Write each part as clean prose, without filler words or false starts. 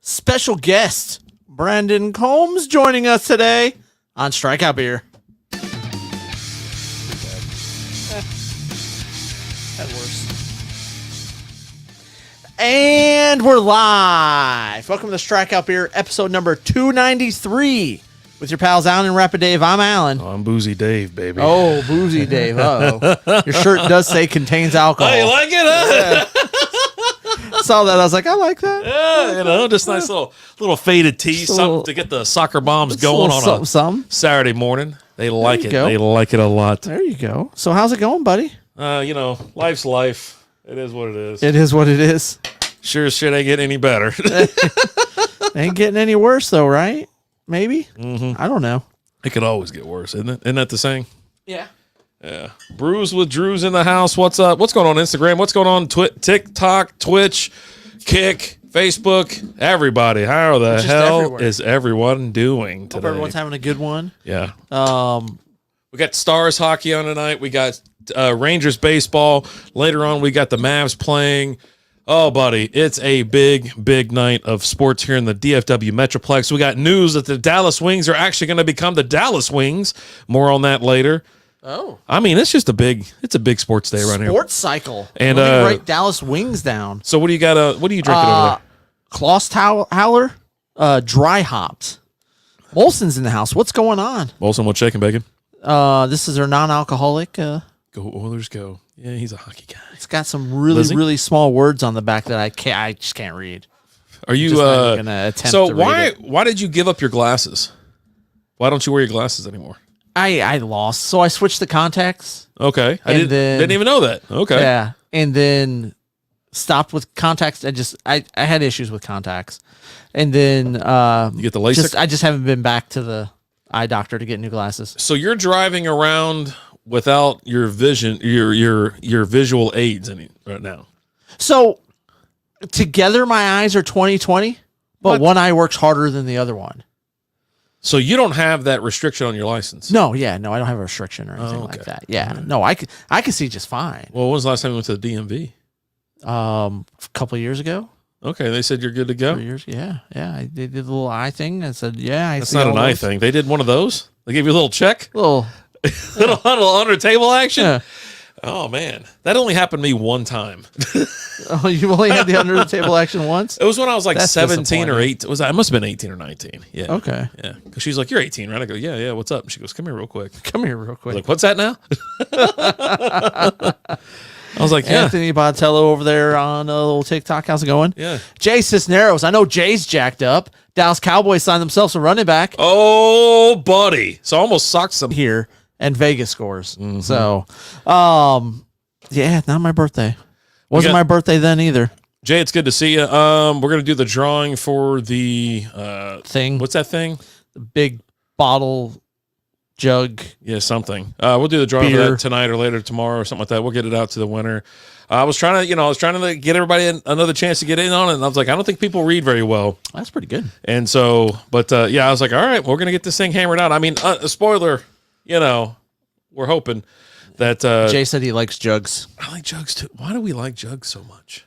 special guest, Brandon Combs, joining us today on Strikeout Beer. That worse. And we're live. Welcome to Strikeout Beer, episode number 293. With your pals Alan and Rapid Dave, I'm Alan. Oh, I'm Boozy Dave, baby. Oh, Boozy Dave. Uh-oh. Your shirt does say contains alcohol. Oh, you like it, huh? Yeah. Saw that. I was like, I like that. Yeah, just nice little faded tee, something to get the soccer bombs going on a Saturday morning. They like it. They like it a lot. There you go. So how's it going, buddy? Life's life. It is what it is. It is what it is. Sure as shit ain't getting any better. Ain't getting any worse, though, right? Maybe? Mm-hmm. I don't know. It could always get worse, isn't it? Isn't that the saying? Yeah. Yeah. Brews with Drews in the house. What's up? What's going on Instagram? What's going on TikTok, Twitch, Kick, Facebook? Everybody. How the hell is everyone doing today? Hope everyone's having a good one. Yeah. We got Stars hockey on tonight. We got Rangers baseball. Later on, we got the Mavs playing. Oh, buddy, it's a big, big night of sports here in the DFW Metroplex. We got news that the Dallas Wings are actually going to become the Dallas Wings. More on that later. Oh. I mean, it's a big sports day around here. Sports cycle. And let me write Dallas Wings down. So what do you got? What are you drinking over there? Kloss Howler, dry hopped. Molson's in the house. What's going on? Molson, what's shaking, bacon? This is our non-alcoholic. Go Oilers, go. Yeah, he's a hockey guy. It's got some really small words on the back that I just can't read. Are you gonna attempt so to why read it. why did you give up your glasses? Why don't you wear your glasses anymore? I lost, so I switched to contacts. Okay. I didn't even know that. Okay. Yeah. And then stopped with contacts. I had issues with contacts. And then you get the LASIK? I just haven't been back to the eye doctor to get new glasses. So you're driving around without your vision, your visual aids right now. So together my eyes are 20/20, but one eye works harder than the other one. So you don't have that restriction on your license? No, I don't have a restriction or anything like that. Yeah, right. No, I can see just fine. Well, when was the last time you went to the DMV? A couple of years ago. Okay, they said you're good to go. 3 years, yeah. They did the little eye thing. I said, yeah. That's not an eye thing. They did one of those. They gave you a little check, little under table action. Yeah. Oh man, that only happened to me one time. Oh, you only had the under the table action once? It was when I was like 17 or 8. I must have been 18 or 19. Yeah. Okay. Yeah. Because she's like, you're 18, right? I go, yeah. What's up? And she goes, come here real quick. Come here real quick. I was like, what's that now? I was like, yeah. Anthony Botello over there on a little TikTok. How's it going? Yeah. Jay Cisneros. I know Jay's jacked up. Dallas Cowboys signed themselves a running back. Oh, buddy. So I almost socked some here, and Vegas scores. Mm-hmm. So, yeah, not my birthday. Wasn't my birthday then either. Jay, it's good to see you. We're going to do the drawing for the thing. What's that thing? The big bottle jug. Yeah, something. We'll do the drawing for that tonight or later tomorrow or something like that. We'll get it out to the winner. I was trying to get everybody another chance to get in on it, and I was like, I don't think people read very well. That's pretty good. And so, but I was like, all right, we're going to get this thing hammered out. I mean, a spoiler, we're hoping that Jay said he likes jugs. I like jugs too. Why do we like jugs so much?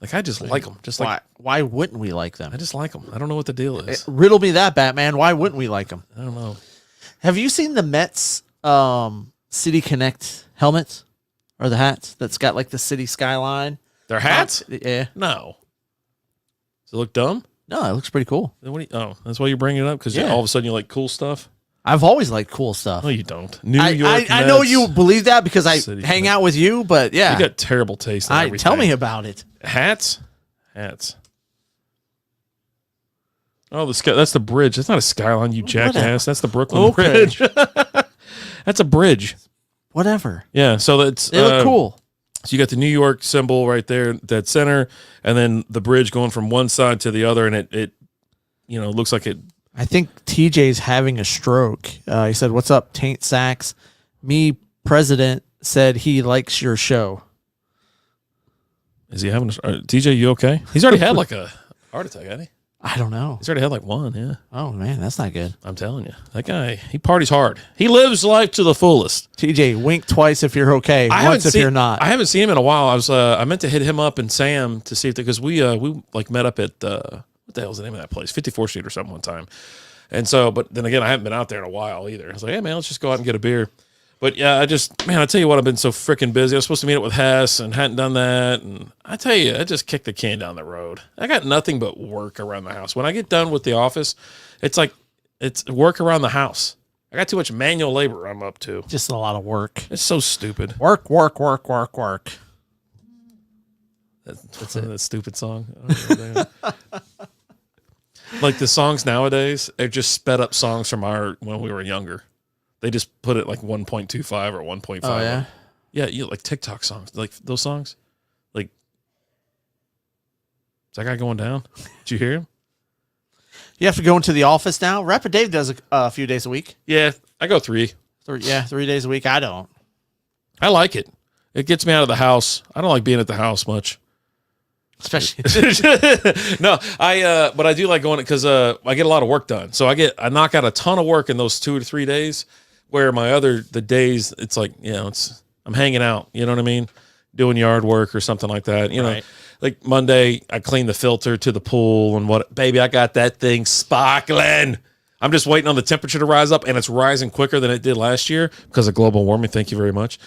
Like, I just like them. Just like why wouldn't we like them? I just like them. I don't know what the deal is. Riddle me that, Batman. Why wouldn't we like them? I don't know. Have you seen the Mets City Connect helmets or the hats that's got like the city skyline? Their hats? Yeah. No. Does it look dumb? No, it looks pretty cool. Then that's why you're bringing it up? Because all of a sudden you like cool stuff? I've always liked cool stuff. No, you don't. New York I know you believe that because I City hang Connect. out with you, but yeah. You got terrible taste in everything. Tell me about it. Hats? Oh, that's the bridge. That's not a skyline, you jackass. That's the Brooklyn Bridge. That's a bridge. Whatever. Yeah, so they look cool. So you got the New York symbol right there, that center, and then the bridge going from one side to the other, and it looks like it. I think TJ's having a stroke. He said, "What's up, Taint Sacks?" Me, president, said he likes your show. Is he having TJ? You okay? He's already had like a heart attack, hasn't he? I don't know. He's already had like one. Yeah. Oh man, that's not good. I'm telling you, that guy, he parties hard. He lives life to the fullest. TJ, wink twice if you're okay. Once if you're not. I haven't seen him in a while. I meant to hit him up and Sam to see if because we like met up at what the hell's the name of that place? 54th Street or something one time. And so, but then again, I haven't been out there in a while either. I was like, hey man, let's just go out and get a beer. But yeah, I tell you what, I've been so freaking busy. I was supposed to meet up with Hess and hadn't done that. And I tell you, I just kicked the can down the road. I got nothing but work around the house. When I get done with the office, it's like, it's work around the house. I got too much manual labor I'm up to. Just a lot of work. It's so stupid. Work, work, work, work, work. That's that stupid song. Like the songs nowadays, they're just sped up songs from when we were younger. They just put it like 1.25 or 1.5. Oh, yeah? Yeah, like TikTok songs, like those songs. Like, is that guy going down? Did you hear him? You have to go into the office now? Rapid Dave does a few days a week. Yeah, I go 3. 3 days a week. I don't. I like it. It gets me out of the house. I don't like being at the house much. Especially. No, but I do like going because I get a lot of work done. So I knock out a ton of work in those 2 to 3 days. Where the days it's like, I'm hanging out. You know what I mean? Doing yard work or something like that. You know, Right. like Monday I clean the filter to the pool and baby, I got that thing sparkling. I'm just waiting on the temperature to rise up, and it's rising quicker than it did last year because of global warming. Thank you very much.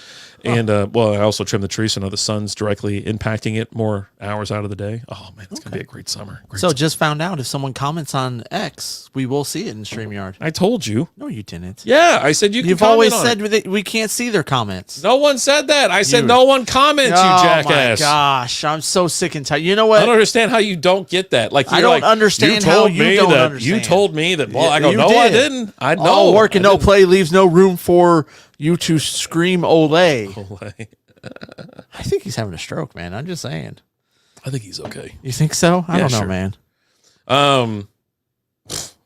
And I also trimmed the tree, so now the sun's directly impacting it more hours out of the day. Oh man, it's gonna be a great summer. Just found out if someone comments on X, we will see it in StreamYard. I told you. No, you didn't. Yeah, I said You've always said that we can't see their comments. No one said that. I said no one comments, you jackass. Oh my gosh, I'm so sick and tired. You know what? I don't understand how you don't get that. Like I don't understand how you don't understand. You told me that. Well, Yeah, I go, you no, did. I didn't. I know. All work and no play leaves no room for you to scream Olay. I think he's having a stroke, man. I'm just saying. I think he's okay. You think so? I don't know, sure. man.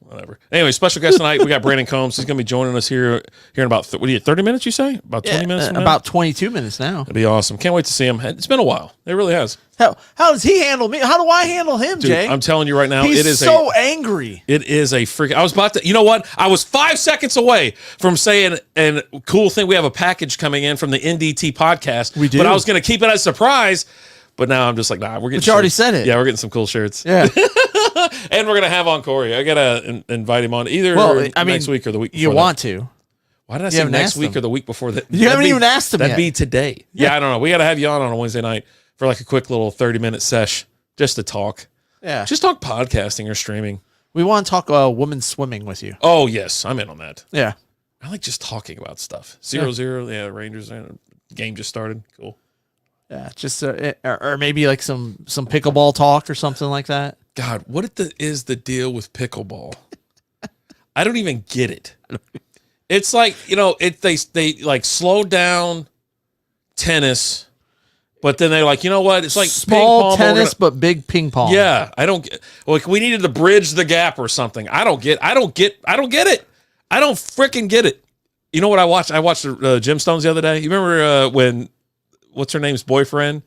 Whatever. Anyway, special guest tonight. We got Brandon Combs. He's going to be joining us here in about 30 minutes. You say about 20 minutes. From now? About 22 minutes now. It'll be awesome. Can't wait to see him. It's been a while. It really has. How does he handle me? How do I handle him, Dude, Jay? I'm telling you right now, He's it is so angry. It is a freaking. I was about to. You know what? I was 5 seconds away from saying, and cool thing, we have a package coming in from the NDT podcast. We do. But I was going to keep it as a surprise. But now I'm just like, nah, we're getting. But you already shirts. said it. Yeah, we're getting some cool shirts. Yeah. And we're gonna have on Corey. I gotta invite him on either next week or the week before. You want to. Why did I say next week or the week before that? You haven't even asked him That'd yet. be today. Yeah, I don't know. We gotta have you on a Wednesday night for like a quick little 30-minute sesh just to talk. Yeah. Just talk podcasting or streaming. We want to talk women's swimming with you. Oh yes, I'm in on that. Yeah. I like just talking about stuff. 0-0. Yeah, Rangers game just started. Cool. Yeah, just or maybe like some pickleball talk or something like that. God, what is the deal with pickleball? I don't even get it. It's like, they like slow down tennis, but then they're like, you know what? It's like small tennis, but big ping pong. Yeah, I don't get. Like we needed to bridge the gap or something. I don't get it. I don't freaking get it. You know what I watched? I watched Gemstones the other day. You remember when what's her name's boyfriend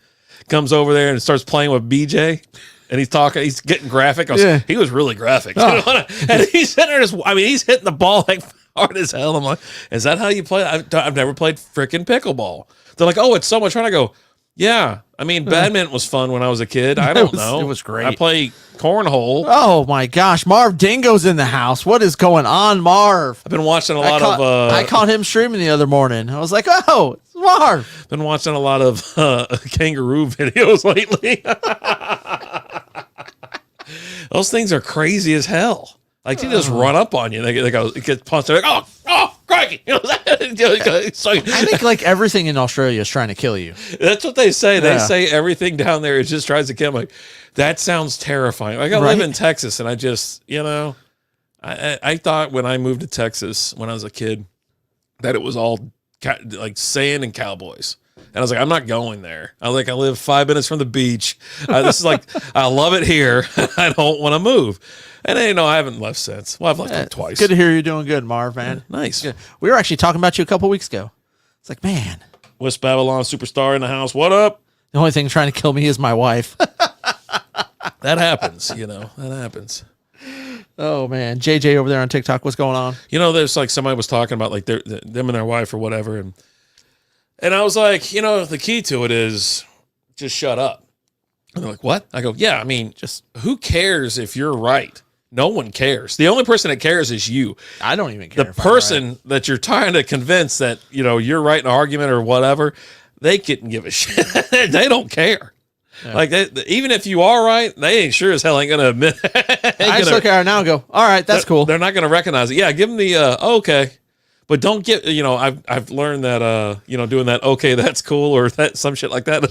comes over there and starts playing with BJ? And he's talking, he's getting graphic. He was really graphic. Oh. And he's sitting there, he's hitting the ball like hard as hell. I'm like, is that how you play? I've never played freaking pickleball. They're like, oh, it's so much fun. I go, yeah. Badminton was fun when I was a kid. I don't know. It was great. I play cornhole. Oh my gosh, Marv Dingo's in the house. What is going on, Marv? I've been watching a lot of. I caught him streaming the other morning. I was like, oh, it's Marv. Been watching a lot of kangaroo videos lately. Those things are crazy as hell. Like they just run up on you. They go, it gets punched. They're like, oh, crikey! I think like everything in Australia is trying to kill you. That's what they say. They say everything down there is just tries to kill. I'm like, that sounds terrifying. Like I live in Texas, and I just, I thought when I moved to Texas when I was a kid that it was all like sand and cowboys. And I was like, I'm not going there. I live 5 minutes from the beach. This is like, I love it here. I don't want to move. And I haven't left since. Well, I've left like twice. Good to hear you're doing good, Marv, man. Yeah, nice. Good. We were actually talking about you a couple weeks ago. It's like, man. West Babylon superstar in the house. What up? The only thing trying to kill me is my wife. That happens, That happens. Oh, man. JJ over there on TikTok, what's going on? There's like somebody was talking about like them and their wife or whatever. And I was like, the key to it is just shut up. And they're like, what? I go, yeah, I mean, just who cares if you're right? No one cares. The only person that cares is you. I don't even care. The person that you're trying to convince that, you're right in an argument or whatever, they couldn't give a shit. They don't care. Yeah. Like, even if you are right, they ain't sure as hell ain't going to admit. I just look at her now and go, all right, that's cool. They're not going to recognize it. Yeah, give them the, okay. But don't get, I've learned that, doing that, okay, that's cool, or that some shit like that,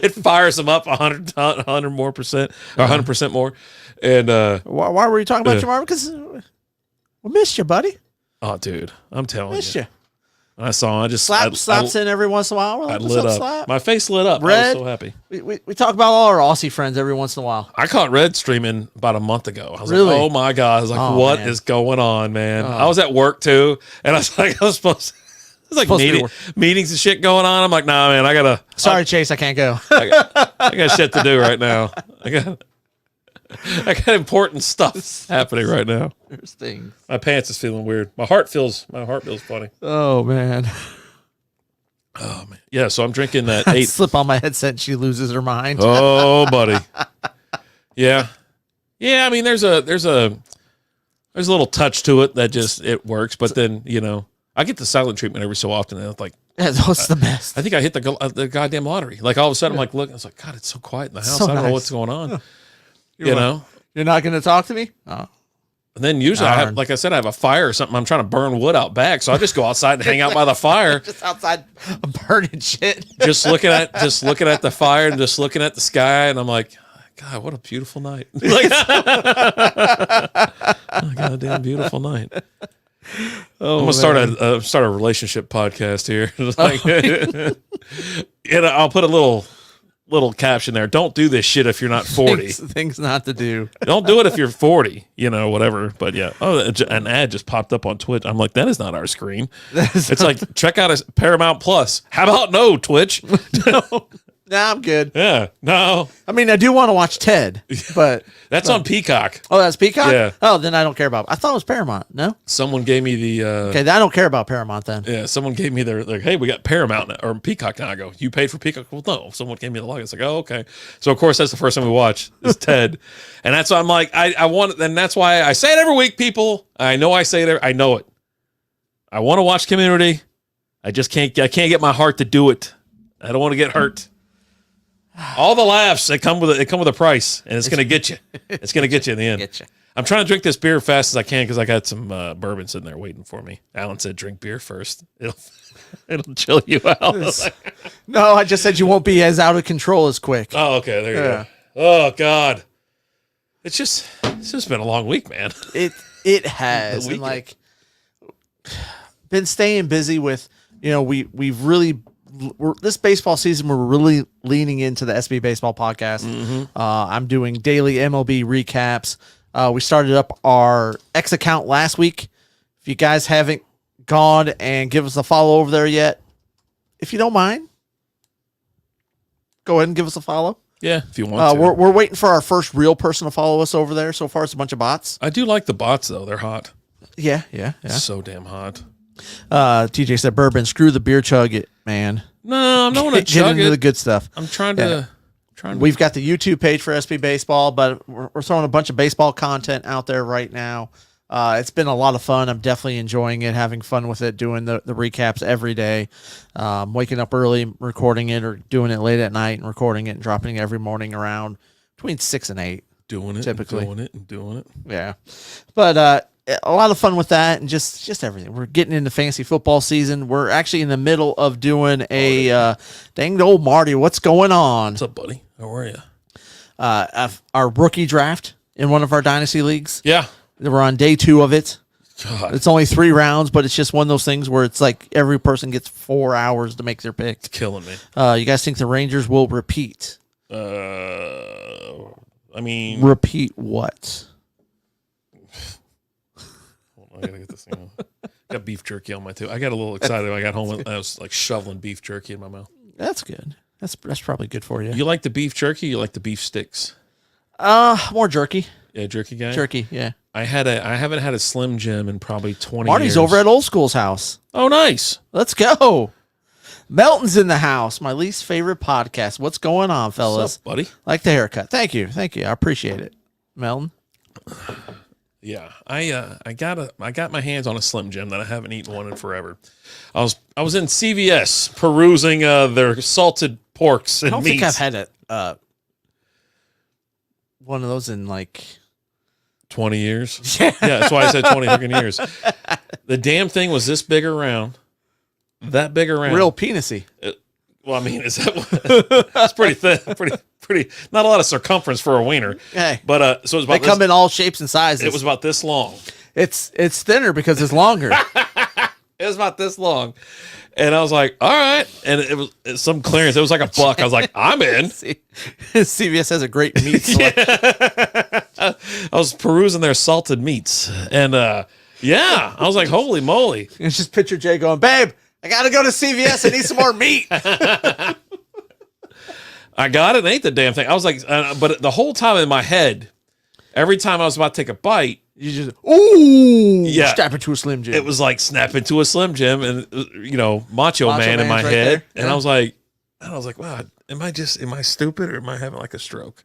it fires them up 100 more percent, or 100% more. And why were you talking about your mom? Because we missed you, buddy. Oh, dude, I'm telling missed you. I saw. I just slaps in every once in a while. We're like, I lit up. Slap? My face lit up. Red, I was so happy. We talk about all our Aussie friends every once in a while. I caught Red streaming about a month ago. I was really? like, oh my god! I was like, what is going on, man? I was at work too, and I was like, I was supposed. There's like meetings and shit going on. I'm like, nah, man, I gotta. Sorry, Chase, I can't go. I got shit to do right now. I got important stuff happening right now. There's things. My pants is feeling weird. My heart feels funny. Oh man. Oh man. Yeah, so I'm drinking that 8. Slip on my headset and she loses her mind. Oh, buddy. Yeah. Yeah, I mean there's a little touch to it that just it works, but then, I get the silent treatment every so often and it's like that's the best. I think I hit the goddamn lottery. Like all of a sudden I'm like, look, I was like, God, it's so quiet in the house. I don't know what's going on. You're not going to talk to me? Oh. And then usually, I have a fire or something. I'm trying to burn wood out back, so I just go outside and hang out by the fire. Just outside burning shit. just looking at the fire and just looking at the sky, and I'm like, God, what a beautiful night! Like, oh, goddamn beautiful night. I'm gonna start a relationship podcast here. And I'll put a little caption there. Don't do this shit if you're not 40. Things not to do. Don't do it if you're 40, whatever. But yeah. Oh, an ad just popped up on Twitch. I'm like, that is not our screen. It's like, check out a Paramount Plus. How about no, Twitch? No. Nah, I'm good. Yeah. No. I mean, I do want to watch Ted, but that's on Peacock. Oh, that's Peacock? Yeah. Oh, then I don't care about it. I thought it was Paramount. No? Someone gave me the okay, I don't care about Paramount then. Yeah, someone gave me their like, hey, we got Paramount now, or Peacock now. I go, you paid for Peacock? Well, no. Someone gave me the login. It's like, oh, okay. So of course that's the first time we watch is Ted. And that's why I'm like, I want, and that's why I say it every week, people. I know I say it, I know it. I want to watch Community. I can't get my heart to do it. I don't want to get hurt. All the laughs they come with a price, and it's gonna get you. It's gonna get you in the end. I'm trying to drink this beer fast as I can because I got some bourbon sitting there waiting for me. Alan said, "Drink beer first. It'll chill you out." No, I just said you won't be as out of control as quick. Oh, okay. There you go. Oh God, it's just been a long week, man. It has, and like been staying busy with we've really. This baseball season, we're really leaning into the SB Baseball podcast. Mm-hmm. I'm doing daily MLB recaps. We started up our X account last week. If you guys haven't gone and give us a follow over there yet, if you don't mind, go ahead and give us a follow. Yeah, if you want to. We're waiting for our first real person to follow us over there. So far, it's a bunch of bots. I do like the bots, though. They're hot. Yeah. So damn hot. TJ said, bourbon, screw the beer chug it, man. No, I'm not going to chug get into the good stuff. I'm trying to. We've got the YouTube page for SB Baseball, but we're throwing a bunch of baseball content out there right now. It's been a lot of fun. I'm definitely enjoying it, having fun with it, doing the recaps every day, waking up early, recording it, or doing it late at night and recording it and dropping it every morning around between 6 and 8. Doing it, typically. Doing it. Yeah. But a lot of fun with that and just everything. We're getting into fantasy football season. We're actually in the middle of doing a dang old Marty. What's going on? What's up, buddy? How are you? Our rookie draft in one of our dynasty leagues. Yeah. We're on day 2 of it. God. It's only 3 rounds, but it's just one of those things where it's like every person gets 4 hours to make their pick. It's killing me. You guys think the Rangers will repeat? I mean, repeat what? I gotta get this thing. Got beef jerky on my too. I got a little excited when I got home. And I was like shoveling beef jerky in my mouth. That's good. That's probably good for you. You like the beef jerky? You like the beef sticks? More jerky. Yeah, jerky guy. Jerky, yeah. I haven't had a Slim Jim in probably 20 Marty's years. over at Old School's house. Oh, nice. Let's go. Melton's in the house. My least favorite podcast. What's going on, fellas? What's up, buddy? Like the haircut. Thank you. I appreciate it, Melton. Yeah, I got my hands on a Slim Jim that I haven't eaten one in forever. I was in CVS perusing their salted porks and I don't meats. think I've had it. One of those in like 20 years. Yeah, that's why I said 20 freaking years. The damn thing was this big around, that big around. real penisy. Well, I mean, is that? It's pretty thin, pretty. Not a lot of circumference for a wiener. Hey, But so it was they about. come in all shapes and sizes. It was about this long. It's thinner because it's longer. It was about this long. And I was like, all right. And it was some clearance. It was like $1. I was like, I'm in. CVS has a great meat selection. I was perusing their salted meats. And yeah, I was like, holy moly. It's just picture Jay going, babe, I got to go to CVS. I need some more meat. I got it and ate the damn thing. I was like, but the whole time in my head, every time I was about to take a bite, You just, ooh, Yeah. step into a Slim Jim. it was like snap into a Slim Jim and Macho Man in my Man's right head. there. And Yeah. I was like, wow, am I stupid or am I having like a stroke?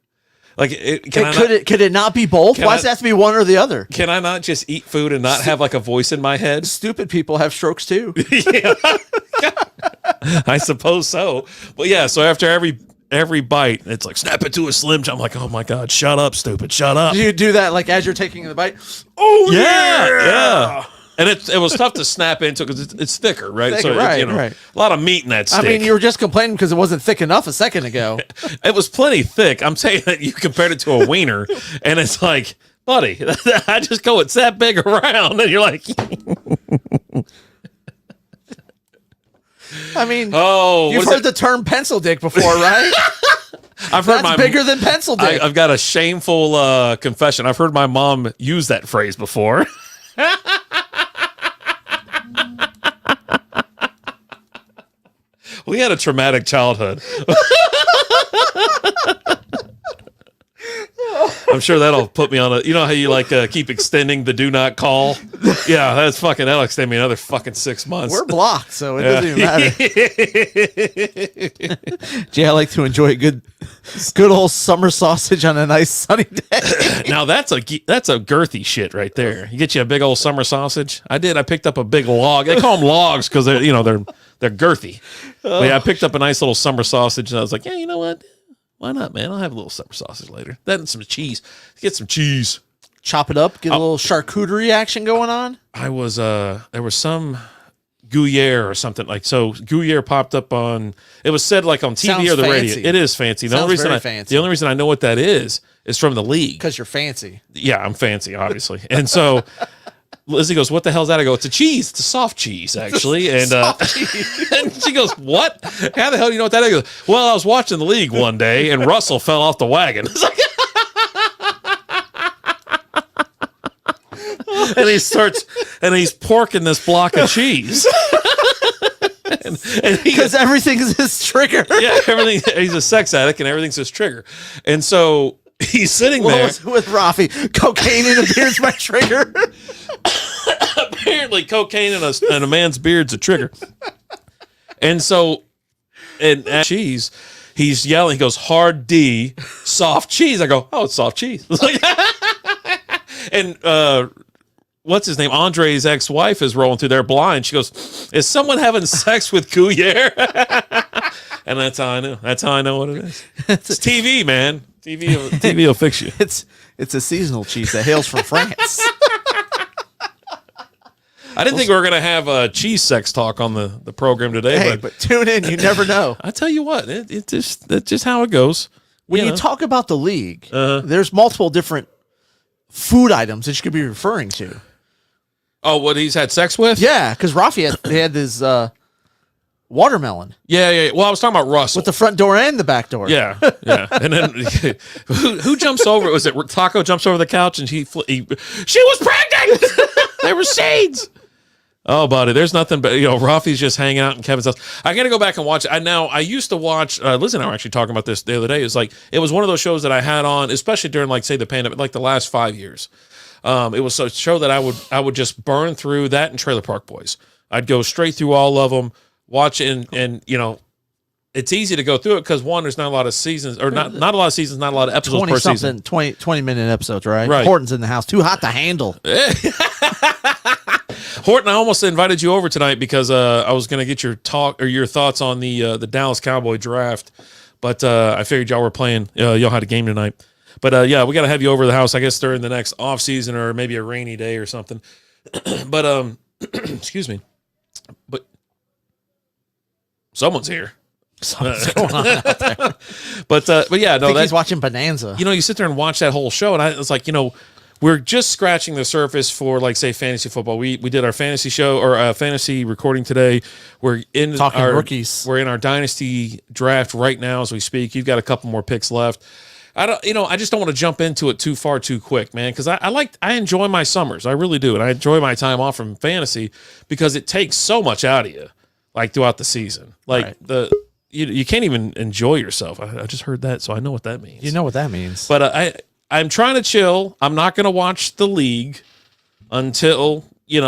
Like, Could it not be both? Can Why I- does it have to be one or the other? can I not just eat food and not have like a voice in my head? Stupid people have strokes too. Yeah. I suppose so. But yeah, so after every bite, it's like snap into a Slim Jim. I'm like, oh my God, shut up, stupid, shut up. Do you do that like as you're taking the bite? Oh Yeah. And it was tough to snap into because it's thicker, right? Thicker, so right, it's, right. a lot of meat in that I stick. mean, you were just complaining because it wasn't thick enough a second ago. It was plenty thick. I'm saying that you compared it to a wiener, and it's like, buddy, I just go it's that big around, and you're like, I mean, oh, you've heard the term pencil dick before, right? I've heard That's bigger than pencil dick. I've got a shameful confession. I've heard my mom use that phrase before. We had a traumatic childhood. I'm sure that'll put me on a. You know how you like keep extending the do not call? Yeah, that'll extend me another fucking 6 months. We're blocked, so it doesn't even matter. Jay, I like to enjoy a good old summer sausage on a nice sunny day. Now that's a girthy shit right there. You get you a big old summer sausage. I picked up a big log. They call them logs because they're girthy. But yeah, I picked up a nice little summer sausage and I was like, yeah, you know what? Why not, man? I'll have a little summer sausage later. That and some cheese. Get some cheese. Chop it up, get a little charcuterie action going on. I was there was some Gruyere or something like so. Gruyere popped up on. It was said like on TV Sounds or the fancy. radio. It is fancy. The Sounds only reason very fancy. the only reason I know what that is from the league. Because you're fancy. Yeah, I'm fancy, obviously. And so Lizzie goes, "What the hell's that?" I go, "It's a cheese. It's a soft cheese, actually." And, and she goes, "What? How the hell do you know what that is?" I go, "Well, I was watching the league one day, and Russell fell off the wagon." It's like, and he's porking this block of cheese. and Because everything's his trigger. yeah, everything. He's a sex addict, and everything's his trigger. And so he's sitting What there. was it with Rafi? Cocaine in a beard's my trigger. Apparently, cocaine in a man's beard's a trigger. And so, and cheese, he's yelling. He goes, "Hard D, soft cheese." I go, "Oh, it's soft cheese." And what's his name? Andre's ex-wife is rolling through there blind. She goes, "Is someone having sex with Gruyere?" And that's how I know. That's how I know what it is. It's TV, man. TV will fix you. It's a seasonal cheese that hails from France. I didn't think we were going to have a cheese sex talk on the program today, Hey, but tune in. You never know. I tell you what, that's just how it goes. When you know? talk about the league, Uh-huh. there's multiple different food items that you could be referring to. Oh, what he's had sex with? Yeah, because Rafi had this watermelon Yeah. Well, I was talking about Russell. with the front door and the back door. Yeah. And then who jumps over? Was it Taco jumps over the couch and she was pregnant? There were seeds. Oh, buddy, there's nothing but Rafi's just hanging out in Kevin's house. I got to go back and watch it. I used to watch. Liz and I were actually talking about this the other day. It's like it was one of those shows that I had on, especially during like say the pandemic, like the last 5 years. It was a show that I would just burn through that and Trailer Park Boys. I'd go straight through all of them, watch it, and it's easy to go through it because one, there's not a lot of seasons, or not a lot of seasons, not a lot of episodes per season. 20-minute episodes, right? Right. Horton's in the house. Too hot to handle. Horton, I almost invited you over tonight because I was going to get your thoughts on the Dallas Cowboy draft, but I figured y'all were playing. Y'all had a game tonight, but yeah, we got to have you over to the house. I guess during the next off season or maybe a rainy day or something. But excuse me, but someone's here. Something's going on out there. But yeah, no, he's watching Bonanza. You sit there and watch that whole show, and I was like, we're just scratching the surface for, like, say, fantasy football. We did our fantasy show or fantasy recording today. We're in Talking our rookies. We're in our dynasty draft right now as we speak. You've got a couple more picks left. I just don't want to jump into it too far too quick, man, because I enjoy my summers. I really do, and I enjoy my time off from fantasy because it takes so much out of you, like, throughout the season. Like, right. You can't even enjoy yourself. I just heard that, so I know what that means. You know what that means. But I'm trying to chill. I'm not going to watch the league until,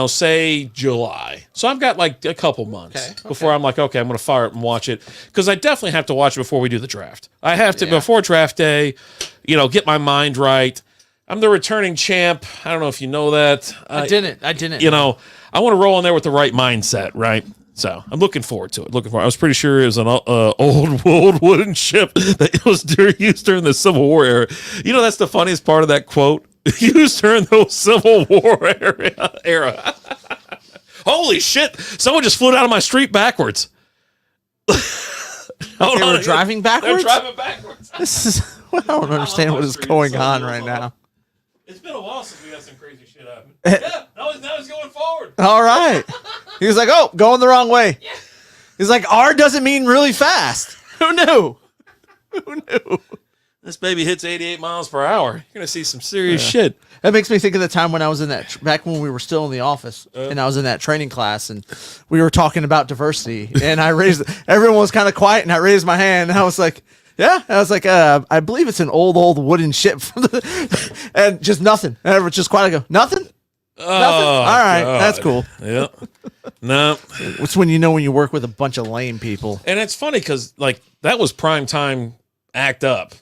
say July. So I've got like a couple months before I'm like, okay, I'm going to fire up and watch it. Because I definitely have to watch it before we do the draft. I have to, before draft day, get my mind right. I'm the returning champ. I don't know if you know that. I didn't. I want to roll in there with the right mindset, right? So I'm looking forward to it. I was pretty sure it was an old wooden ship that was used during the Civil War era. That's the funniest part of that quote. Used during the Civil War era. Holy shit! Someone just flew out of my street backwards. They were driving backwards? They're driving backwards. I don't understand what is going on right now. It's been a while since we had some crazy shit happen. Yeah, now he's going forward. All right. He was like, oh, going the wrong way. Yeah. He's like, R doesn't mean really fast. Who knew? This baby hits 88 miles per hour. You're going to see some serious shit. That makes me think of the time when I was in back when we were still in the office, and I was in that training class, and we were talking about diversity, and everyone was kind of quiet, and I raised my hand, and I was like, yeah. I was like, I believe it's an old wooden ship. And just nothing. And everyone just quietly go, nothing? Oh, nothing? All right. God. That's cool. Yeah. No. It's when you when you work with a bunch of lame people. And it's funny because, like, that was prime time act up.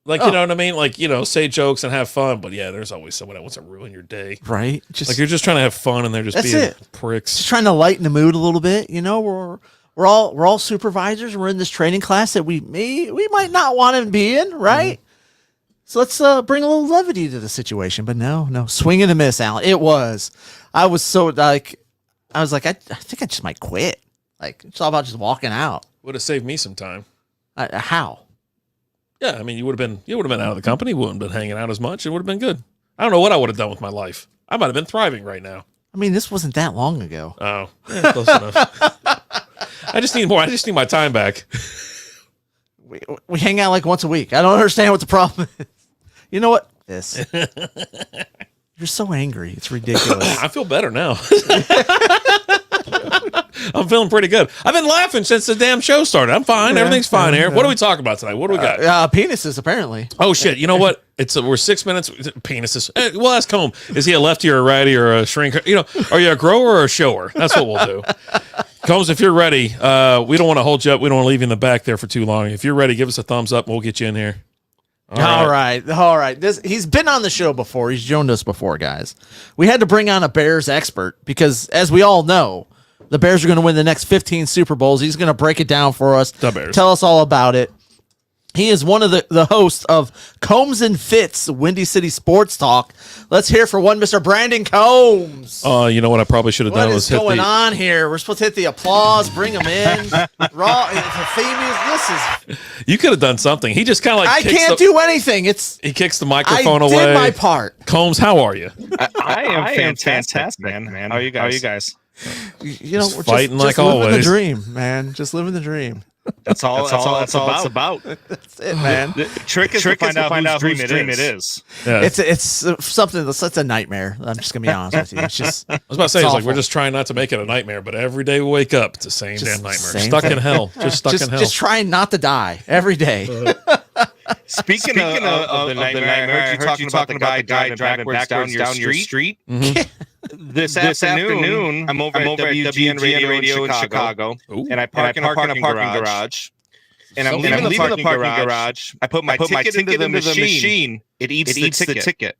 Like, you know what I mean? Like, say jokes and have fun. But, yeah, there's always someone that wants to ruin your day. Right. Like, you're just trying to have fun, and they're just being pricks. Just trying to lighten the mood a little bit. We're all supervisors. We're in this training class that we might not want to be in, right? Mm-hmm. So let's bring a little levity to the situation. But no, swing and a miss, Alan. It was. I was so like, I think I just might quit. Like, it's all about just walking out. Would have saved me some time. How? Yeah, I mean, you would have been out of the company. Wouldn't have been hanging out as much. It would have been good. I don't know what I would have done with my life. I might have been thriving right now. I mean, this wasn't that long ago. Oh, yeah, close enough. I just need more. I just need my time back. We hang out like once a week. I don't understand what the problem is. You know what? This. You're so angry. It's ridiculous. I feel better now. I'm feeling pretty good. I've been laughing since the damn show started. I'm fine. Everything's fine here. What are we talking about tonight? What do we got? Penises, apparently. Oh, shit. You know what? We're 6 minutes. Penises. Well, ask Combe. Is he a lefty or a righty or a shrinker? Are you a grower or a shower? That's what we'll do. Combs, if you're ready, we don't want to hold you up. We don't want to leave you in the back there for too long. If you're ready, give us a thumbs up and we'll get you in here. All right. He's been on the show before. He's joined us before, guys. We had to bring on a Bears expert because, as we all know, the Bears are going to win the next 15 Super Bowls. He's going to break it down for us. The Bears. Tell us all about it. He is one of the hosts of Combs and Fitz, Windy City Sports Talk. Let's hear for one, Mr. Brandon Combs. You know what I probably should have done was hit What is going on here? We're supposed to hit the applause, bring him in. Raw, the theme is. You could have done something. He just kind of like. I can't do anything. He kicks the microphone away. I did my part. Combs, how are you? I am fantastic, man. How are you guys? We're fighting just like always. Living the dream, man. Just living the dream. That's all it's about. That's it, man. The trick is to find out whose dream it is. Yeah. It's something that's a nightmare. I'm just gonna be honest with you. It's just. I was about to say, it's like we're just trying not to make it a nightmare, but every day we wake up, it's the same damn nightmare. Stuck in hell. Just stuck in hell. Just trying not to die every day. Speaking of the nightmare, I heard you talking about the guy driving backwards down your street. Mm-hmm. This afternoon, I'm over at WGN Radio in Chicago, Ooh. and I park in a parking garage. And I'm leaving the parking garage. I put my ticket into the machine. It eats the ticket.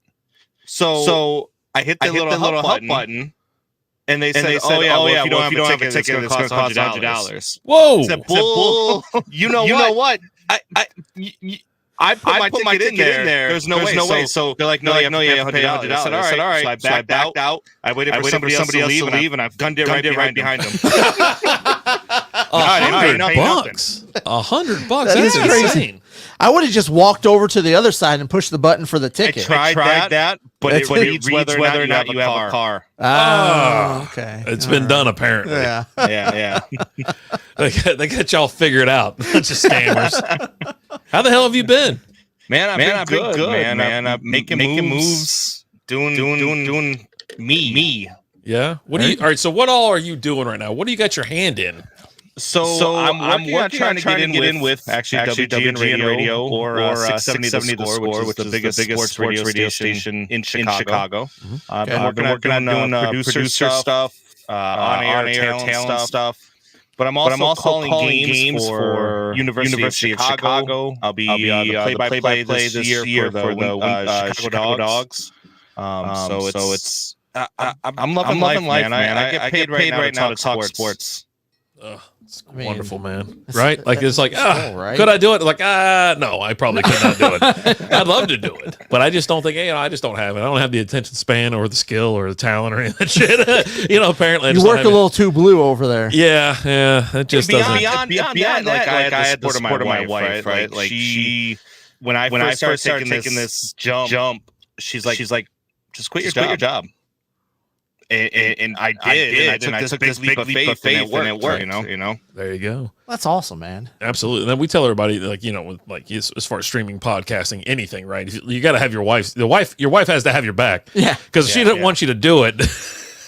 So I hit the little help button, and they said, "Oh yeah, if you don't have a ticket, it's going to cost $100." Whoa! I said, "Bull, you know what? I put my ticket in there. There's no way. So they're like, no, you have to pay $100. I said, all right. So I backed out. I waited for somebody else to leave, and I've gunned it right behind them. $100. $100. That's crazy. insane. I would have just walked over to the other side and pushed the button for the ticket. I tried that, but it reads whether or not you have a car. Oh, okay. It's been done apparently. Yeah. Yeah. They got y'all figured out. Bunch of scammers. How the hell have you been? Man, I've been good, man. I'm making moves, doing me. Yeah. What do you? All right. So what all are you doing right now? What do you got your hand in? So I'm working on trying to get in with actually WGN Radio or 670 The Score, which is the biggest sports radio station in Chicago. I've been working on doing producer stuff, on-air talent stuff. But I'm also calling games for University of Chicago. I'll be the play-by-play this year for the Chicago Dogs. So it's I'm loving life, man. I get paid right now to talk sports. It's wonderful, man. Right? Like it's like, cool, right? Could I do it? Like, no, I probably could not do it. I'd love to do it, but I just don't think. I just don't have it. I don't have the attention span or the skill or the talent or any of that shit. Apparently, I You just work don't a have little too blue over there. it. Yeah. It just doesn't. Beyond that, I had the support of my wife, right? Like she, when I first started taking this jump, she's like, just quit your job. And I did. And I took this leap of faith, and it worked. You know. There you go. That's awesome, man. Absolutely. And then we tell everybody, as far as streaming, podcasting, anything, right? You got to have your wife. Your wife has to have your back. Yeah. Because she doesn't want you to do it.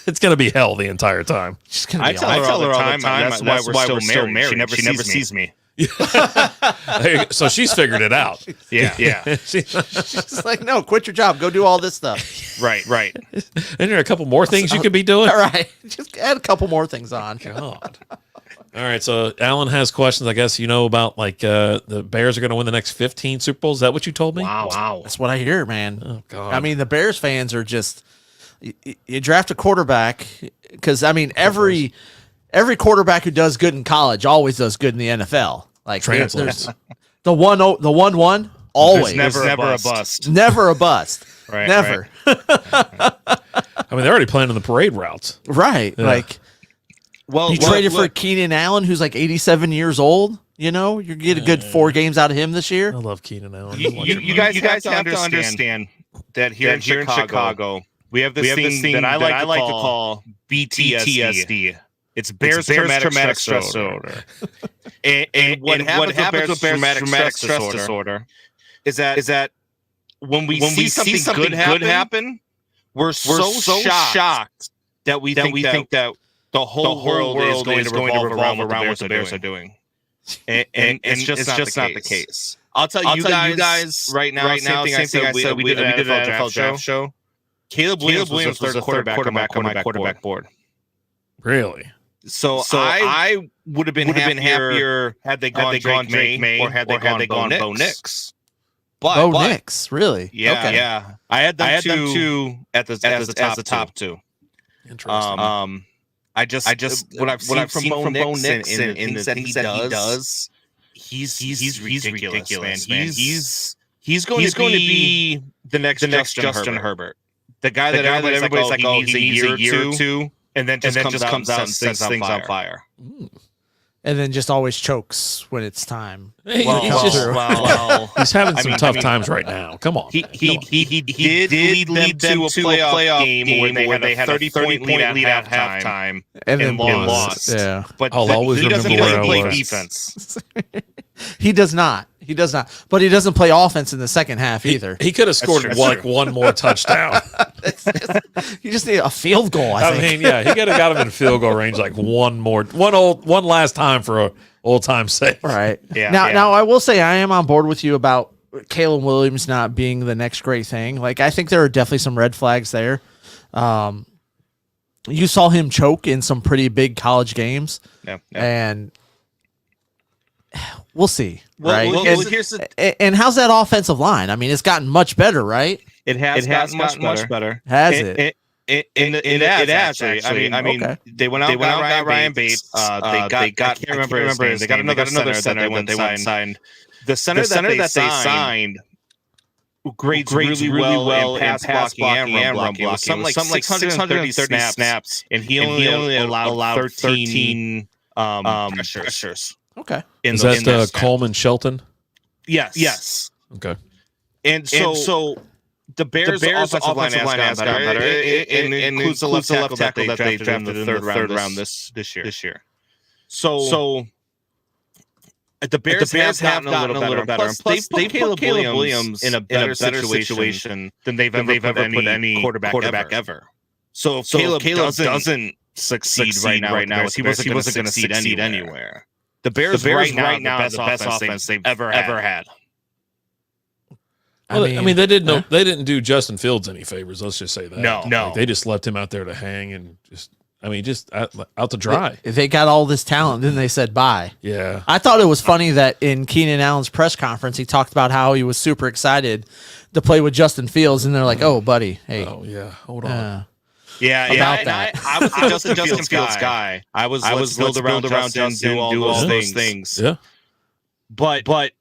It's going to be hell the entire time. I tell her all the time. That's why we're still married. She never sees me. So she's figured it out. Yeah. She's Just like, no, quit your job. Go do all this stuff. Right. And there are a couple more things you could be doing. All right. Just add a couple more things on. God. All right. So Alan has questions. I guess about the Bears are going to win the next 15 Super Bowls. Is that what you told me? Wow. That's what I hear, man. Oh God. I mean, the Bears fans are just you draft a quarterback because every quarterback who does good in college always does good in the NFL. Like Translates. there's the one always never a bust. Never a bust. Right. Never. They're already playing on the parade routes. Right. Yeah. Like you traded for Keenan Allen, who's like 87 years old. You get a good 4 games out of him this year. I love Keenan Allen. You guys have to understand that here in Chicago, we have this thing that I like to call BTSD. It's Bears traumatic stress disorder. and what happens with Bears traumatic stress disorder is that when we see something good happen, we're so shocked that we think that the whole world is going to revolve around what the Bears are doing. And it's just not the case. I'll tell you guys right now, same thing I said, we did an NFL draft show. Caleb Williams was the third quarterback on my quarterback board. Really? So I would have been happier had they gone Drake May or had they gone Bo Nix. Bo Nix, really? Yeah, okay. yeah. I had them two at the top two. Interesting. I just what I've seen from Bo Nix and the things that he does, he's ridiculous, man. He's going to be the next Justin Herbert, the guy that everybody's like, oh, he needs a year or two. And then just comes out and sets things on fire. And then just always chokes when it's time. He's having some tough times right now. Come on. He did lead them to a playoff game where they had a 30-point lead at halftime and then lost. Yeah. But I'll always he doesn't remember where I play was. defense. He does not. But he doesn't play offense in the second half either. He could have scored one more touchdown. You just need a field goal, I think. He could have got him in field goal range like one last time for old time's sake. Right. Yeah. Now I will say I am on board with you about Caleb Williams not being the next great thing. Like I think there are definitely some red flags there. you saw him choke in some pretty big college games, and we'll see. Right? And how's that offensive line? I mean, it's gotten much better, right? It has gotten much better. Has it? It has actually. I mean, okay. They went out and got Ryan Bates. They got I can't remember his name. They got another center that they went signed. The center that they signed grades really well in pass blocking and run blocking. Something like 630 snaps, and he only allowed 13 pressures. Okay. Is that Coleman Shelton? Yes. Okay. And so the Bears offensive line has gotten better. It includes the left tackle that they drafted in the third round this year. So the Bears have gotten a little better. And plus, they've put Caleb Williams in a better situation than they've ever put any quarterback ever. So if Caleb doesn't succeed right now, he wasn't going to succeed anywhere. The Bears right now are the best offense they've ever had. Well, I mean, they didn't do Justin Fields any favors. Let's just say that. No. Like, they just left him out there to hang and just out to dry. They got all this talent, then they said bye. Yeah. I thought it was funny that in Keenan Allen's press conference, he talked about how he was super excited to play with Justin Fields, and they're like, "Oh, buddy, hey, hold on." I was a Justin Fields guy. I was build around Justin, do all those things. Yeah. But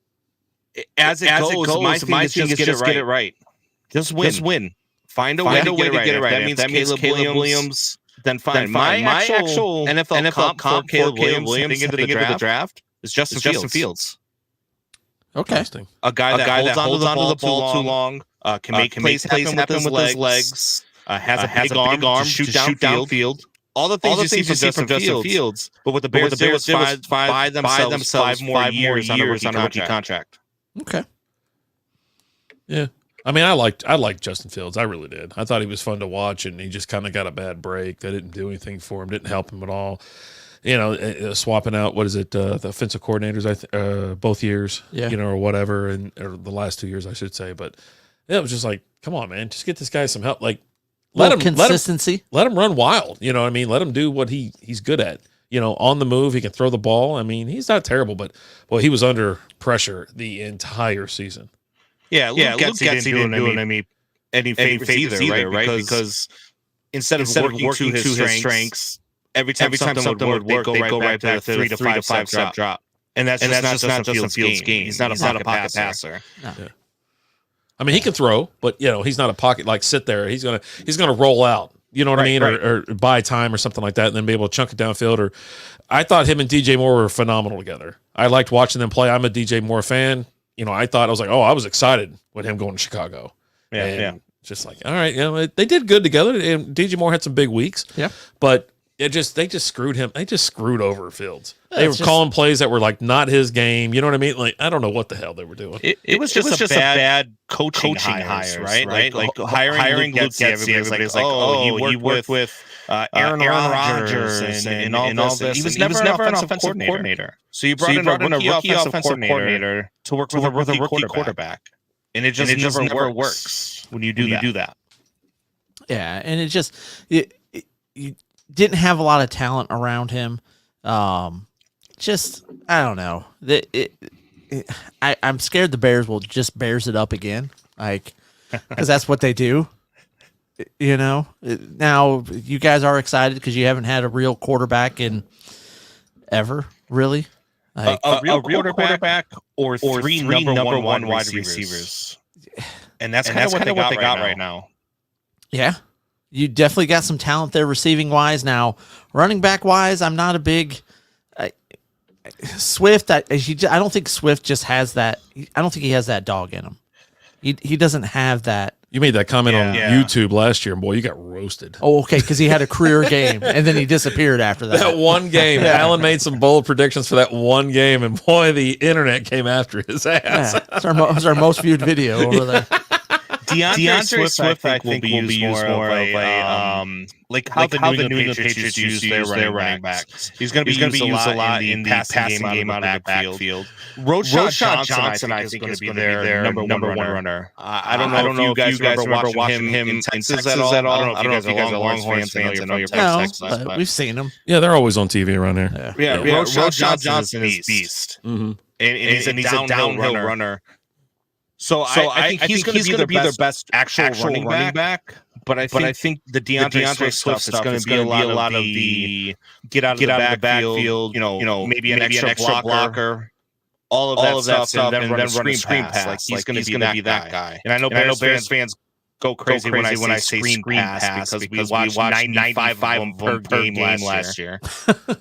as it goes, my thing is just get it right. Just win. Find a way to get it right. That means Caleb Williams. Then fine. My actual NFL comp for Caleb Williams heading into the draft is Justin Fields. Okay. A guy that holds onto the ball too long, can make plays happen with his legs, has a big arm to shoot downfield. All the things you see from Justin Fields. But what the Bears did was buy themselves 5 more years on a rookie contract. Okay. Yeah. I mean, I liked Justin Fields. I really did. I thought he was fun to watch, and he just kind of got a bad break. They didn't do anything for him, didn't help him at all. You know, swapping out, the offensive coordinators, both years, or whatever, or the last 2 years, I should say. But it was just like, come on, man, just get this guy some help. Like, let him run wild. You know what I mean? Let him do what he's good at. You know, on the move, he can throw the ball. I mean, he's not terrible, but he was under pressure the entire season. Yeah, Luke Getsy didn't do any favors either, right? Because instead of working to his strengths, every time something would work, they go right back to the 3 to 5 step drop. And that's just not Justin Fields' game. He's not a pocket passer. No. Yeah. I mean, he can throw, but he's not a pocket sit there. He's gonna roll out. You know what I mean, or buy time or something like that, and then be able to chunk it downfield. Or I thought him and DJ Moore were phenomenal together. I liked watching them play. I'm a DJ Moore fan. I was excited with him going to Chicago. Yeah. Just like, all right, they did good together. And DJ Moore had some big weeks. Yeah. But they just screwed him. They just screwed over Fields. They were calling plays that were not his game. You know what I mean? Like, I don't know what the hell they were doing. It was just a bad coaching hires, right? Like hiring Luke Getsy. Everybody's like, he worked with Aaron Rodgers and all this. He was never an offensive coordinator. So you brought in a rookie offensive coordinator to work with a rookie quarterback. And it just never works when you do that. Yeah, and it just you didn't have a lot of talent around him. Just I don't know. I'm scared the Bears will just Bears it up again, because that's what they do. Now you guys are excited because you haven't had a real quarterback in ever, really. A real quarterback or three number one wide receivers. And that's kind of what they got right now. Yeah. You definitely got some talent there receiving wise. Now, running back wise, I'm not a big Swift. I don't think Swift just has that. I don't think he has that dog in him. He doesn't have that. You made that comment on YouTube last year, and boy, you got roasted. Oh, okay, because he had a career game, and then he disappeared after that. That one game, Alan made some bold predictions for that one game, and boy, the internet came after his ass. Yeah, it's our most viewed video over there. DeAndre Swift, I think, will be used more of a like how the New England Patriots use their running backs. He's going to be used a lot in the passing game out of the backfield. Roshan Johnson, I think, is going to be their number one runner. I don't know if you guys remember watching him in Texas at all. I don't know if you guys are Longhorns fans. I know you're from Texas, but we've seen him. Yeah, they're always on TV around here. Yeah. Roshan Johnson is beast, and he's a downhill runner. So I think he's going to be their best actual running back. But I think the DeAndre Swift stuff is going to be a lot of the get out of the backfield, maybe an extra blocker, all of that stuff, and then run a screen pass. Like he's going to be that guy. And I know Bears fans go crazy when I say screen pass because we watched 95 of them per game last year.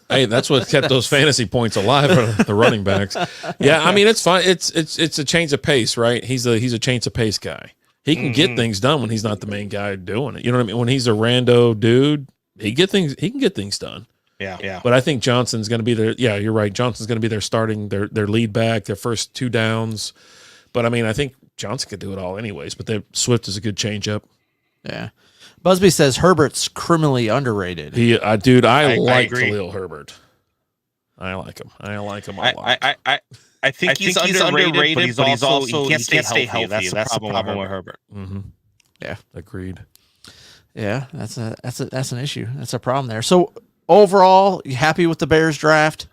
Hey, that's what kept those fantasy points alive for the running backs. Yeah, I mean it's fine. It's a change of pace, right? He's a change of pace guy. He can get things done when he's not the main guy doing it. You know what I mean? When he's a rando dude, he can get things done. Yeah. But I think Johnson's going to be their. Yeah, you're right. Johnson's going to be their starting their lead back, their first two downs. But I mean, I think Johnson could do it all anyways. But Swift is a good changeup. Yeah. Busby says Herbert's criminally underrated. I like Khalil Herbert. I like him. I like him a lot. I think he's underrated, but he's also he can't stay healthy. That's the problem with Herbert. Mm-hmm. Yeah, agreed. Yeah, that's an issue. That's a problem there. So overall, you happy with the Bears draft?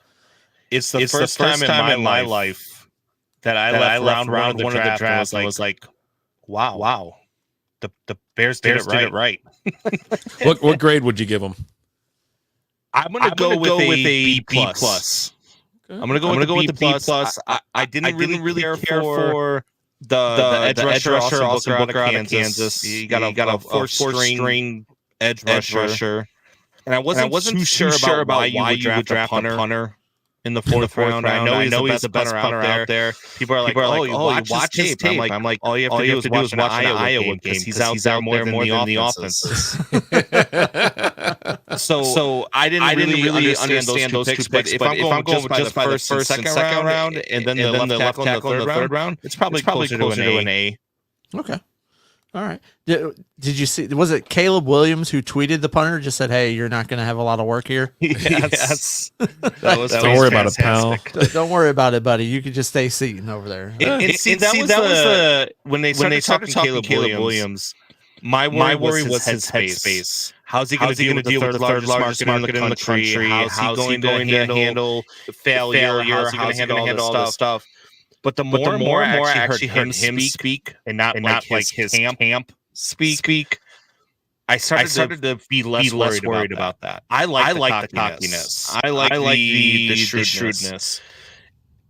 It's the first time in my life that I left round one of the draft and was like, wow, the Bears did it right. What grade would you give them? I'm gonna go with a B plus. I'm gonna go with the B plus. I didn't really care for the edge rusher Austin Booker out of Kansas. You got a fourth string edge rusher, and I wasn't too sure about why you would draft a punter in the fourth round. I know he's the best punter out there. People are like, oh, you watch his tape. I'm like, all you have to do is watch an Iowa game because he's out there more than the offenses. So I didn't really understand those two picks. But if I'm going just by the first and second round, and then the left tackle in the third round, it's probably closer to an A. Okay. All right. Did you see? Was it Caleb Williams who tweeted the punter? Just said, "Hey, you're not going to have a lot of work here." Yes. Don't worry about it, pal. Don't worry about it, buddy. You can just stay seating over there. That was when they started talking Caleb Williams. My worry was his headspace. How's he going to deal with the third largest market in the country? How's he going to handle failure? How's he going to handle all this stuff? But the more I actually heard him speak and not like his camp speak, I started to be less worried about that. I like the cockiness. I like the shrewdness.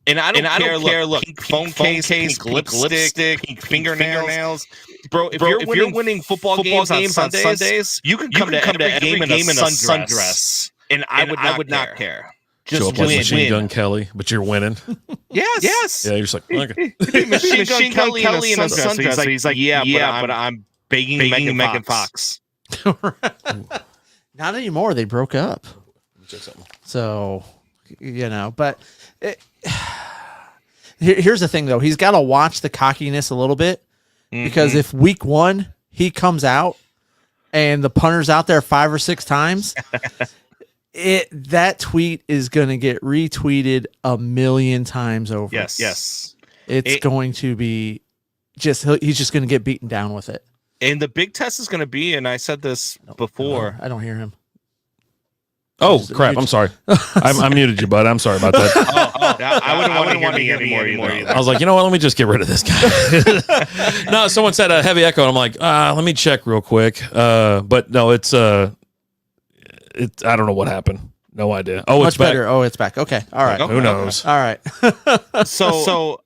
And I don't care. Look, phone case, lipstick, pink fingernails. Bro, if you're winning football games on Sundays, you can come to every game in a sundress, and I would not care. Just show up like Machine Gun Kelly, but you're winning. Yes. Yeah, you're just like, okay. Machine Gun Kelly in a sundress. He's like, yeah, but I'm begging Megan Fox. Not anymore. They broke up. So, but here's the thing, though. He's got to watch the cockiness a little bit because if week one he comes out and the punter's out there 5 or 6 times, that tweet is going to get retweeted 1,000,000 times over. Yes. It's going to be he's just going to get beaten down with it. And the big test is going to be, and I said this before. I don't hear him. Oh, crap. I'm sorry. I muted you, bud. I'm sorry about that. I wouldn't want to hear anymore either. I was like, you know what? Let me just get rid of this guy. No, someone said a heavy echo, and I'm like, let me check real quick. But no, it's I don't know what happened. No idea. Oh, it's better. Back. Oh, it's back. Okay. All right. Who knows? All right. So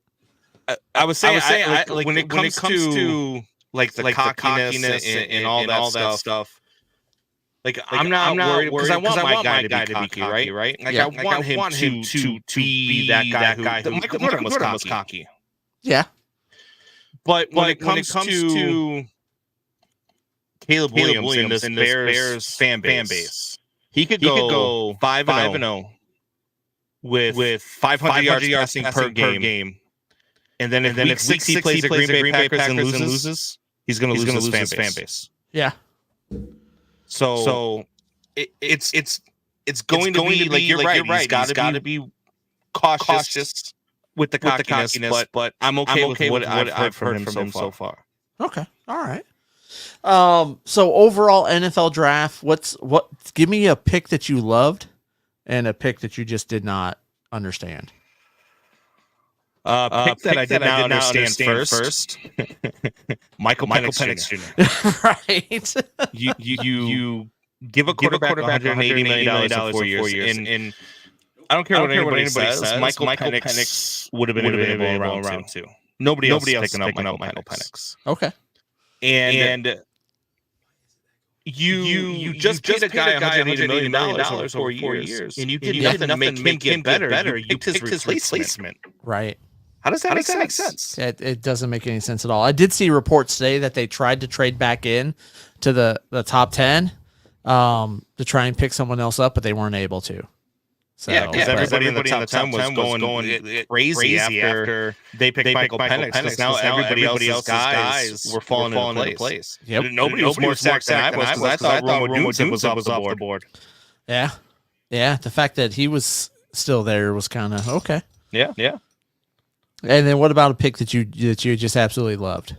I was saying, when it comes to like the cockiness and all that stuff. Like I'm not worried because I want my guy to be cocky, right? Like I want him to be that guy who Michael Jordan was cocky. Yeah. But when it comes to Caleb Williams and this Bears fan base, he could go 5-0 with 500 yards passing per game. And then if week 6 he plays the Green Bay Packers and loses, he's going to lose his fan base. Yeah. So it's going to be like you're right. He's got to be cautious with the cockiness, but I'm okay with what I've heard from him so far. Okay. All right. So overall NFL draft, give me a pick that you loved and a pick that you just did not understand. Pick that I did not understand first. Michael Penix Jr. Right. You give a quarterback $180 million for 4 years, and I don't care what anybody says. Michael Penix would have been available around 2. Nobody else picking up Michael Penix. Okay. And you just paid a guy $180 million over 4 years, and you did nothing to make him get better. You picked his replacement. Right. How does that make sense? It doesn't make any sense at all. I did see reports today that they tried to trade back in to the top 10 to try and pick someone else up, but they weren't able to. So, yeah, because everybody in the top 10 was going crazy after they picked Michael Penix. Now everybody else's guys were falling into place. Yep. Nobody was more stacked than I was, because I thought Rome Odunze was off the board. Yeah. Yeah, the fact that he was still there was kind of okay. Yeah. And then what about a pick that you just absolutely loved?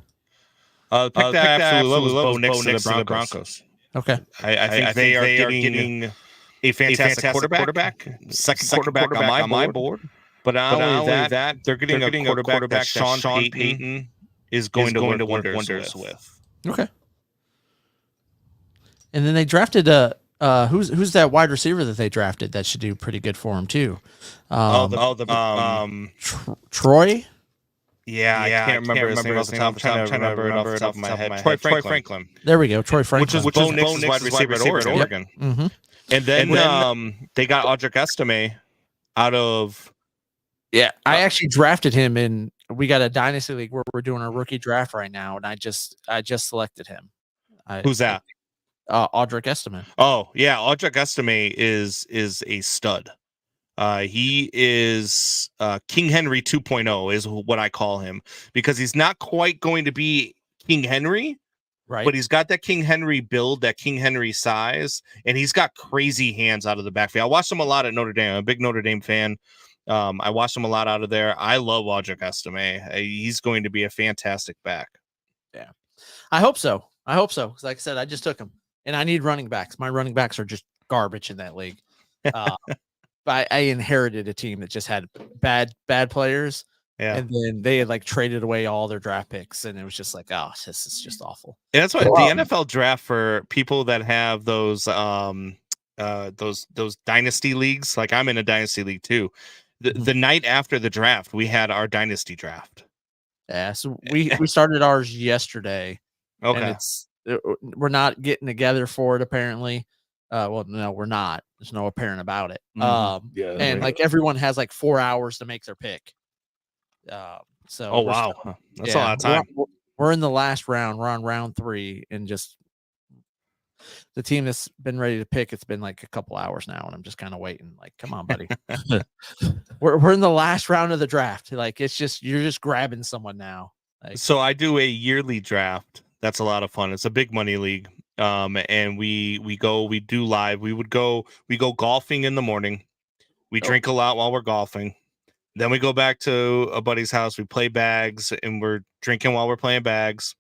The pick that I absolutely loved was Bo Nix to the Broncos. Okay. I think they are getting a fantastic quarterback, second quarterback on my board. But not only that, they're getting a quarterback that Sean Payton is going to work wonders with. Okay. And then they drafted who's that wide receiver that they drafted that should do pretty good for him too? Troy. Yeah, I can't remember his name off the top. I'm trying to remember it off the top of my head. Troy Franklin. There we go, Troy Franklin. Which is Bo Nix's wide receiver at Oregon. Yep. Mm-hmm. And then they got Audric Estime out of. Yeah, I actually drafted him in. We got a dynasty league where we're doing a rookie draft right now, and I just selected him. Who's that? Audric Estime. Oh yeah, Audric Estime is a stud. He is King Henry 2.0 is what I call him, because he's not quite going to be King Henry, right? But he's got that King Henry build, that King Henry size, and he's got crazy hands out of the backfield. I watched him a lot at Notre Dame. I'm a big Notre Dame fan. I watched him a lot out of there. I love Audric Estime. He's going to be a fantastic back. Yeah, I hope so. Because like I said, I just took him, and I need running backs. My running backs are just garbage in that league. I inherited a team that just had bad players. Yeah. And then they had like traded away all their draft picks, and it was just like, oh, this is just awful. And that's why the NFL draft, for people that have those dynasty leagues, like I'm in a dynasty league too. The night after the draft, we had our dynasty draft. Yeah, so we started ours yesterday. Okay. And we're not getting together for it apparently. Well, no, we're not. There's no apparent about it. And like everyone has like 4 hours to make their pick. So oh wow, that's a lot of time. We're in the last round. We're on round 3, and just the team that's been ready to pick. It's been like a couple hours now, and I'm just kind of waiting. Like, come on, buddy. we're in the last round of the draft. Like, it's just you're just grabbing someone now. Like, so I do a yearly draft. That's a lot of fun. It's a big money league. And we do live. We go golfing in the morning. We drink a lot while we're golfing. Then we go back to a buddy's house. We play bags, and we're drinking while we're playing bags.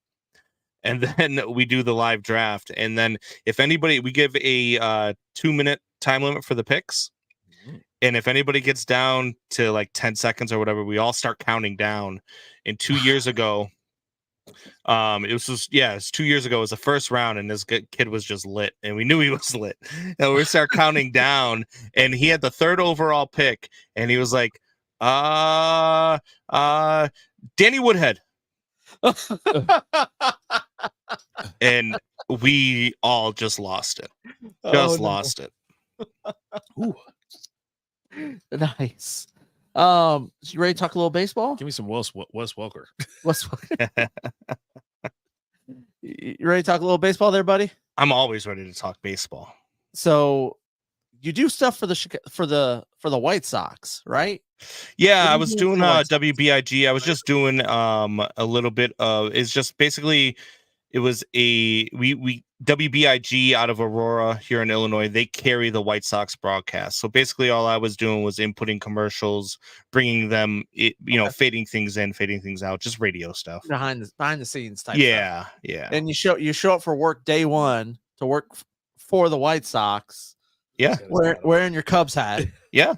And then we do the live draft. And then if anybody, we give a 2-minute time limit for the picks. And if anybody gets down to like 10 seconds or whatever, we all start counting down. And 2 years ago, it's 2 years ago. It was the first round, and this kid was just lit, and we knew he was lit. And we start counting down, and he had the 3rd overall pick, and he was like, Danny Woodhead. And we all just lost it. Lost it. Ooh. Nice. So you ready to talk a little baseball? Give me some Wes Welker. Wes Welker. You ready to talk a little baseball there, buddy? I'm always ready to talk baseball. So you do stuff for the White Sox, right? Yeah, I was doing WBIG. I was just doing a little bit of, it's just basically it was we WBIG out of Aurora here in Illinois. They carry the White Sox broadcast. So basically, all I was doing was inputting commercials, bringing them, fading things in, fading things out, just radio stuff, behind the scenes type. Yeah, stuff. yeah. And you show up for work day one to work for the White Sox. Yeah, wearing your Cubs hat. Yeah,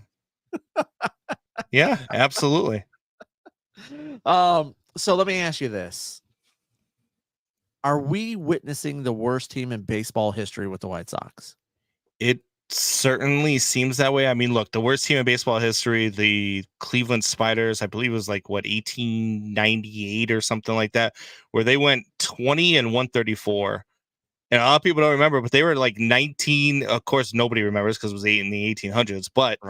yeah, absolutely. So let me ask you this. Are we witnessing the worst team in baseball history with the White Sox? It certainly seems that way. I mean, look, the worst team in baseball history, the Cleveland Spiders, I believe it was 1898 or something like that, where they went 20-134. And a lot of people don't remember, but they were 19. Of course, nobody remembers because it was in the 1800s, but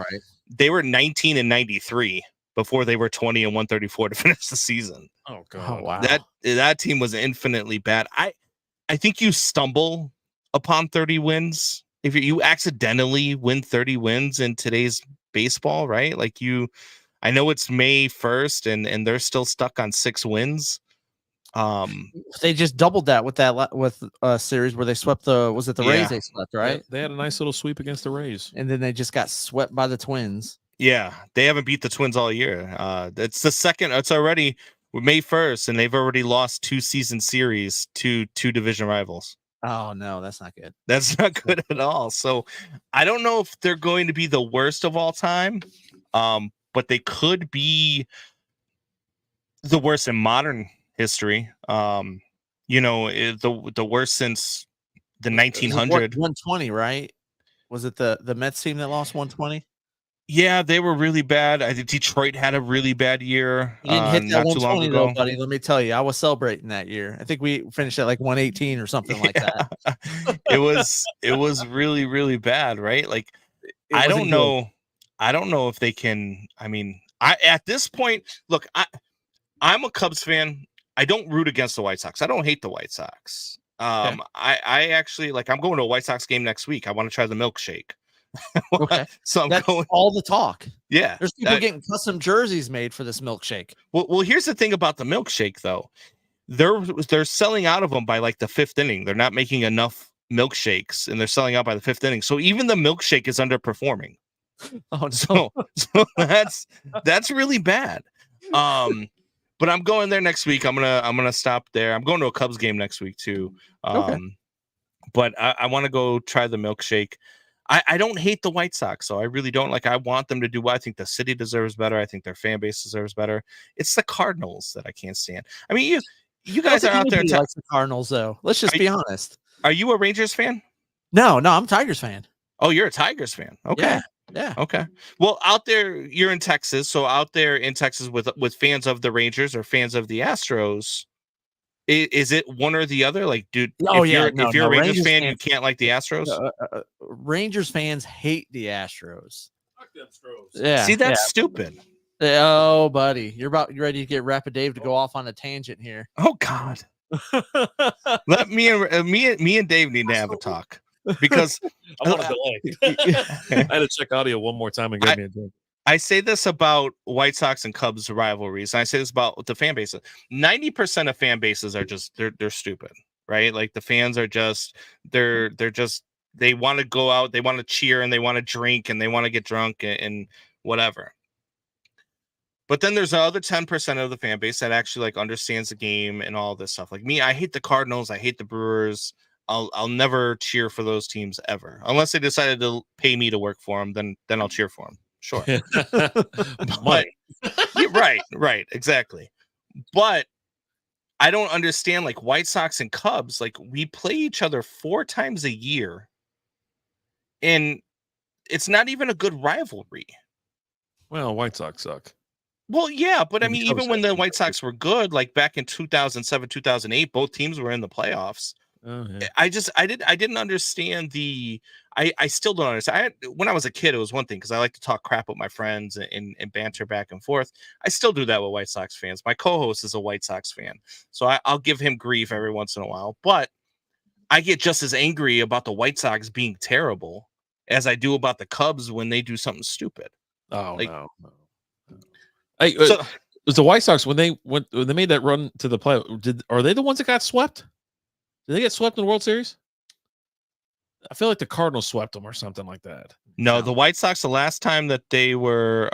they were 19-93 before they were 20-134 to finish the season. Oh God! Oh, wow. That team was infinitely bad. I think you stumble upon 30 wins if you accidentally win 30 wins in today's baseball, right? I know it's May 1st and they're still stuck on 6 wins. They just doubled that with a series where they swept the Rays they swept, right? They had a nice little sweep against the Rays. And then they just got swept by the Twins. Yeah, they haven't beat the Twins all year. It's the second. It's already May 1st, and they've already lost 2 season series to 2 division rivals. Oh no, that's not good. That's not good at all. So I don't know if they're going to be the worst of all time, but they could be the worst in modern history. The worst since the 1900. 120, right? Was it the Mets team that lost 120? Yeah, they were really bad. I think Detroit had a really bad year. You didn't hit that 120 though, buddy. Let me tell you, I was celebrating that year. I think we finished at 118 or something like that. It was really, really bad, right? I don't know if they can. I mean, at this point, look, I'm a Cubs fan. I don't root against the White Sox. I don't hate the White Sox. I actually I'm going to a White Sox game next week. I want to try the milkshake. Okay. So that's all the talk. Yeah. There's people getting custom jerseys made for this milkshake. Well, here's the thing about the milkshake though. They're selling out of them by the 5th inning. They're not making enough milkshakes and they're selling out by the 5th inning. So even the milkshake is underperforming. Oh no. So that's really bad. But I'm going there next week. I'm gonna stop there. I'm going to a Cubs game next week too. But I want to go try the milkshake. I don't hate the White Sox, so I really don't. I want them to do well. I think the city deserves better. I think their fan base deserves better. It's the Cardinals that I can't stand. I mean, you guys are out there. Like the Cardinals, though. Let's just be honest. Are you a Rangers fan? No, I'm a Tigers fan. Oh, you're a Tigers fan. Okay. Yeah. Okay. Well, out there, you're in Texas. So out there in Texas with fans of the Rangers or fans of the Astros, is it one or the other? Dude, if you're a Rangers fan, you can't like the Astros. Rangers fans hate the Astros. Fuck them Astros. Yeah. See, that's stupid. Oh, buddy, you're ready to get Rapid Dave to go off on a tangent here. Oh God. Let me and Dave need to have a talk because I'm on a delay. I had to check audio one more time and get me a drink. I say this about White Sox and Cubs rivalries. And I say this about the fan bases. 90% of fan bases are just they're stupid, right? The fans are just they want to go out, they want to cheer and they want to drink and they want to get drunk and whatever. But then there's the other 10% of the fan base that actually understands the game and all this stuff. Like me, I hate the Cardinals, I hate the Brewers. I'll never cheer for those teams ever, unless they decided to pay me to work for them. Then I'll cheer for them. Sure. But, right, exactly. But I don't understand White Sox and Cubs, we play each other 4 times a year and it's not even a good rivalry. Well, White Sox suck. Well, yeah, but I mean, even when the White Sox were good, back in 2007, 2008, both teams were in the playoffs. Oh, yeah. I didn't understand I still don't understand. When I was a kid, it was one thing because I like to talk crap with my friends and banter back and forth. I still do that with White Sox fans. My co-host is a White Sox fan, so I'll give him grief every once in a while. But I get just as angry about the White Sox being terrible as I do about the Cubs when they do something stupid. Oh no. Hey, was the White Sox when they made that run to the play? Are they the ones that got swept? Did they get swept in the World Series? I feel like the Cardinals swept them or something like that. No, the White Sox, the last time that they were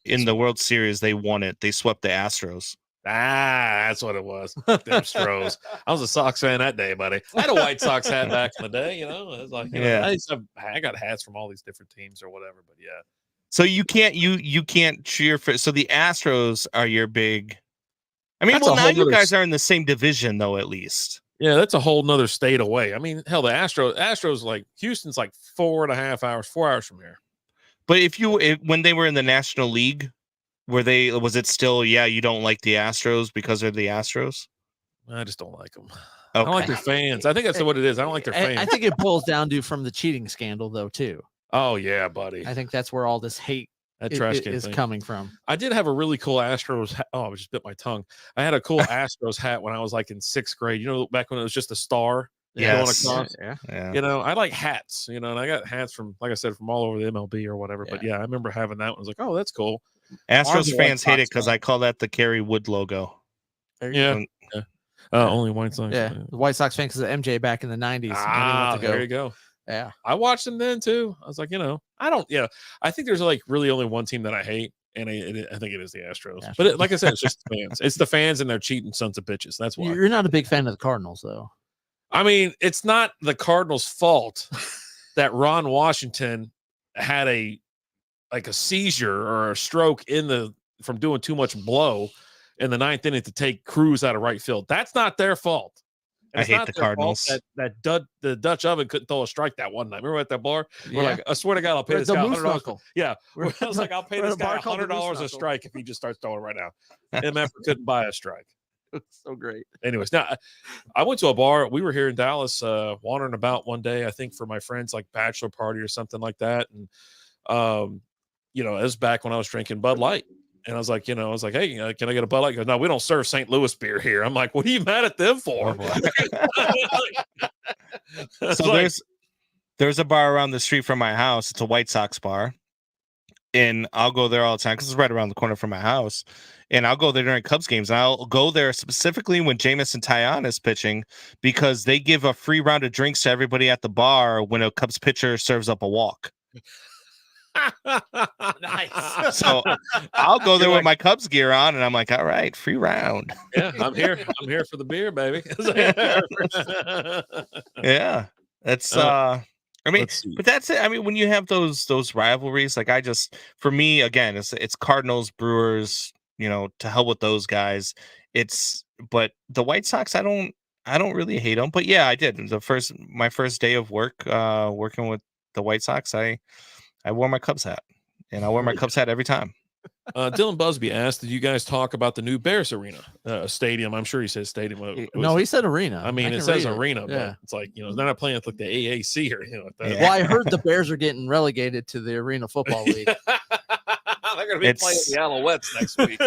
in the World Series, they won it. They swept the Astros. Ah, that's what it was. Them Stros. I was a Sox fan that day, buddy. I had a White Sox hat back in the day, you know. It was like, I got hats from all these different teams or whatever, but yeah. So you can't cheer for. So the Astros are your big. I mean, well, now you guys are in the same division, though, at least. Yeah, that's a whole nother state away. I mean, hell, the Astros, like Houston's like 4.5 hours, 4 hours from here. But when they were in the National League, was it still, you don't like the Astros because they're the Astros? I just don't like them. Okay. I don't like their fans. I think that's what it is. I don't like their fans. I think it boils down to from the cheating scandal, though, too. Oh, yeah, buddy. I think that's where all this hate is coming from. I did have a really cool Astros hat. Oh, I just bit my tongue. I had a cool Astros hat when I was like in 6th grade. You know, back when it was just a star. Yes. Going across. Yeah. You know, I like hats, you know, and I got hats from, like I said, from all over the MLB or whatever. But yeah, I remember having that one. I was like, oh, that's cool. Astros fans hate it because I call that the Kerry Wood logo. Yeah. Only White Sox. Yeah. The White Sox fans, because MJ back in the 90s. There you go. Yeah. I watched them then too. I was like, you know, I think there's like really only one team that I hate, and I think it is the Astros. But like I said, it's just the fans. It's the fans and they're cheating sons of bitches. That's why. You're not a big fan of the Cardinals, though. I mean, it's not the Cardinals' fault that Ron Washington had a seizure or a stroke from doing too much blow in the 9th inning to take Cruz out of right field. That's not their fault. I hate the Cardinals. The Dutch oven couldn't throw a strike that one night. Remember at that bar? We're like, I swear to God, I'll pay this guy $100. Yeah, I was like, I'll pay this guy $100 a strike if he just starts throwing right now. And Manfred couldn't buy a strike. It's so great. Anyways, now I went to a bar. We were here in Dallas, wandering about one day, I think for my friend's like bachelor party or something like that. And you know, it was back when I was drinking Bud Light. And I was like, hey, can I get a Bud Light? He goes, no, we don't serve St. Louis beer here. I'm like, what are you mad at them for? So there's a bar around the street from my house. It's a White Sox bar. And I'll go there all the time because it's right around the corner from my house. And I'll go there during Cubs games. And I'll go there specifically when Jameson Taillon is pitching because they give a free round of drinks to everybody at the bar when a Cubs pitcher serves up a walk. Nice. So I'll go there with my Cubs gear on, and I'm like, all right, free round. Yeah, I'm here for the beer, baby. Yeah, that's I mean, but that's it. I mean, when you have those rivalries, like for me, again, it's Cardinals, Brewers, you know, to hell with those guys. But the White Sox, I don't really hate them. But yeah, I did. My first day of work, working with the White Sox, I wore my Cubs hat, and I wear my Cubs hat every time. Dylan Busby asked, did you guys talk about the new Bears arena stadium? I'm sure he says stadium. No, he said arena. I mean, it says arena, but it's like, you know, they're not playing with like the AAC or anything like that. Yeah. Well, I heard the Bears are getting relegated to the Arena Football League. They're going to be playing the Alouettes next week.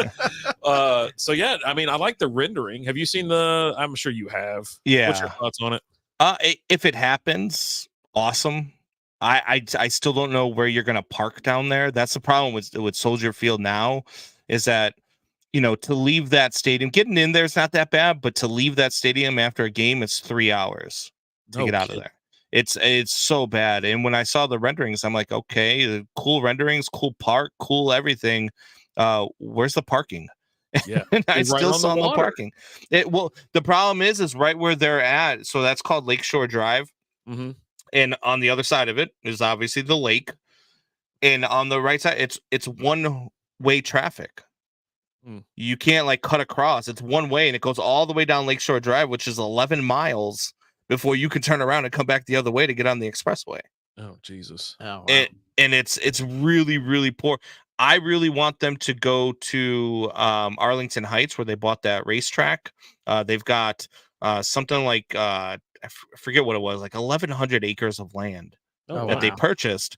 So yeah, I mean, I like the rendering. Have you seen I'm sure you have. Yeah. What's your thoughts on it? If it happens, awesome. I still don't know where you're going to park down there. That's the problem with Soldier Field now, is that, you know, to leave that stadium, getting in there is not that bad, but to leave that stadium after a game, it's 3 hours to get out of there. It's so bad. And when I saw the renderings, I'm like, okay, cool renderings, cool park, cool everything. Where's the parking? Yeah, and I still saw no parking. Well, the problem is right where they're at. So that's called Lakeshore Drive. Mm-hmm. And on the other side of it is obviously the lake. And on the right side, it's one-way traffic. You can't like cut across. It's one way, and it goes all the way down Lakeshore Drive, which is 11 miles before you can turn around and come back the other way to get on the expressway. Oh, Jesus. Oh, wow. And it's really, really poor. I really want them to go to Arlington Heights, where they bought that racetrack. They've got something like I forget what it was, like 1,100 acres of land that they purchased.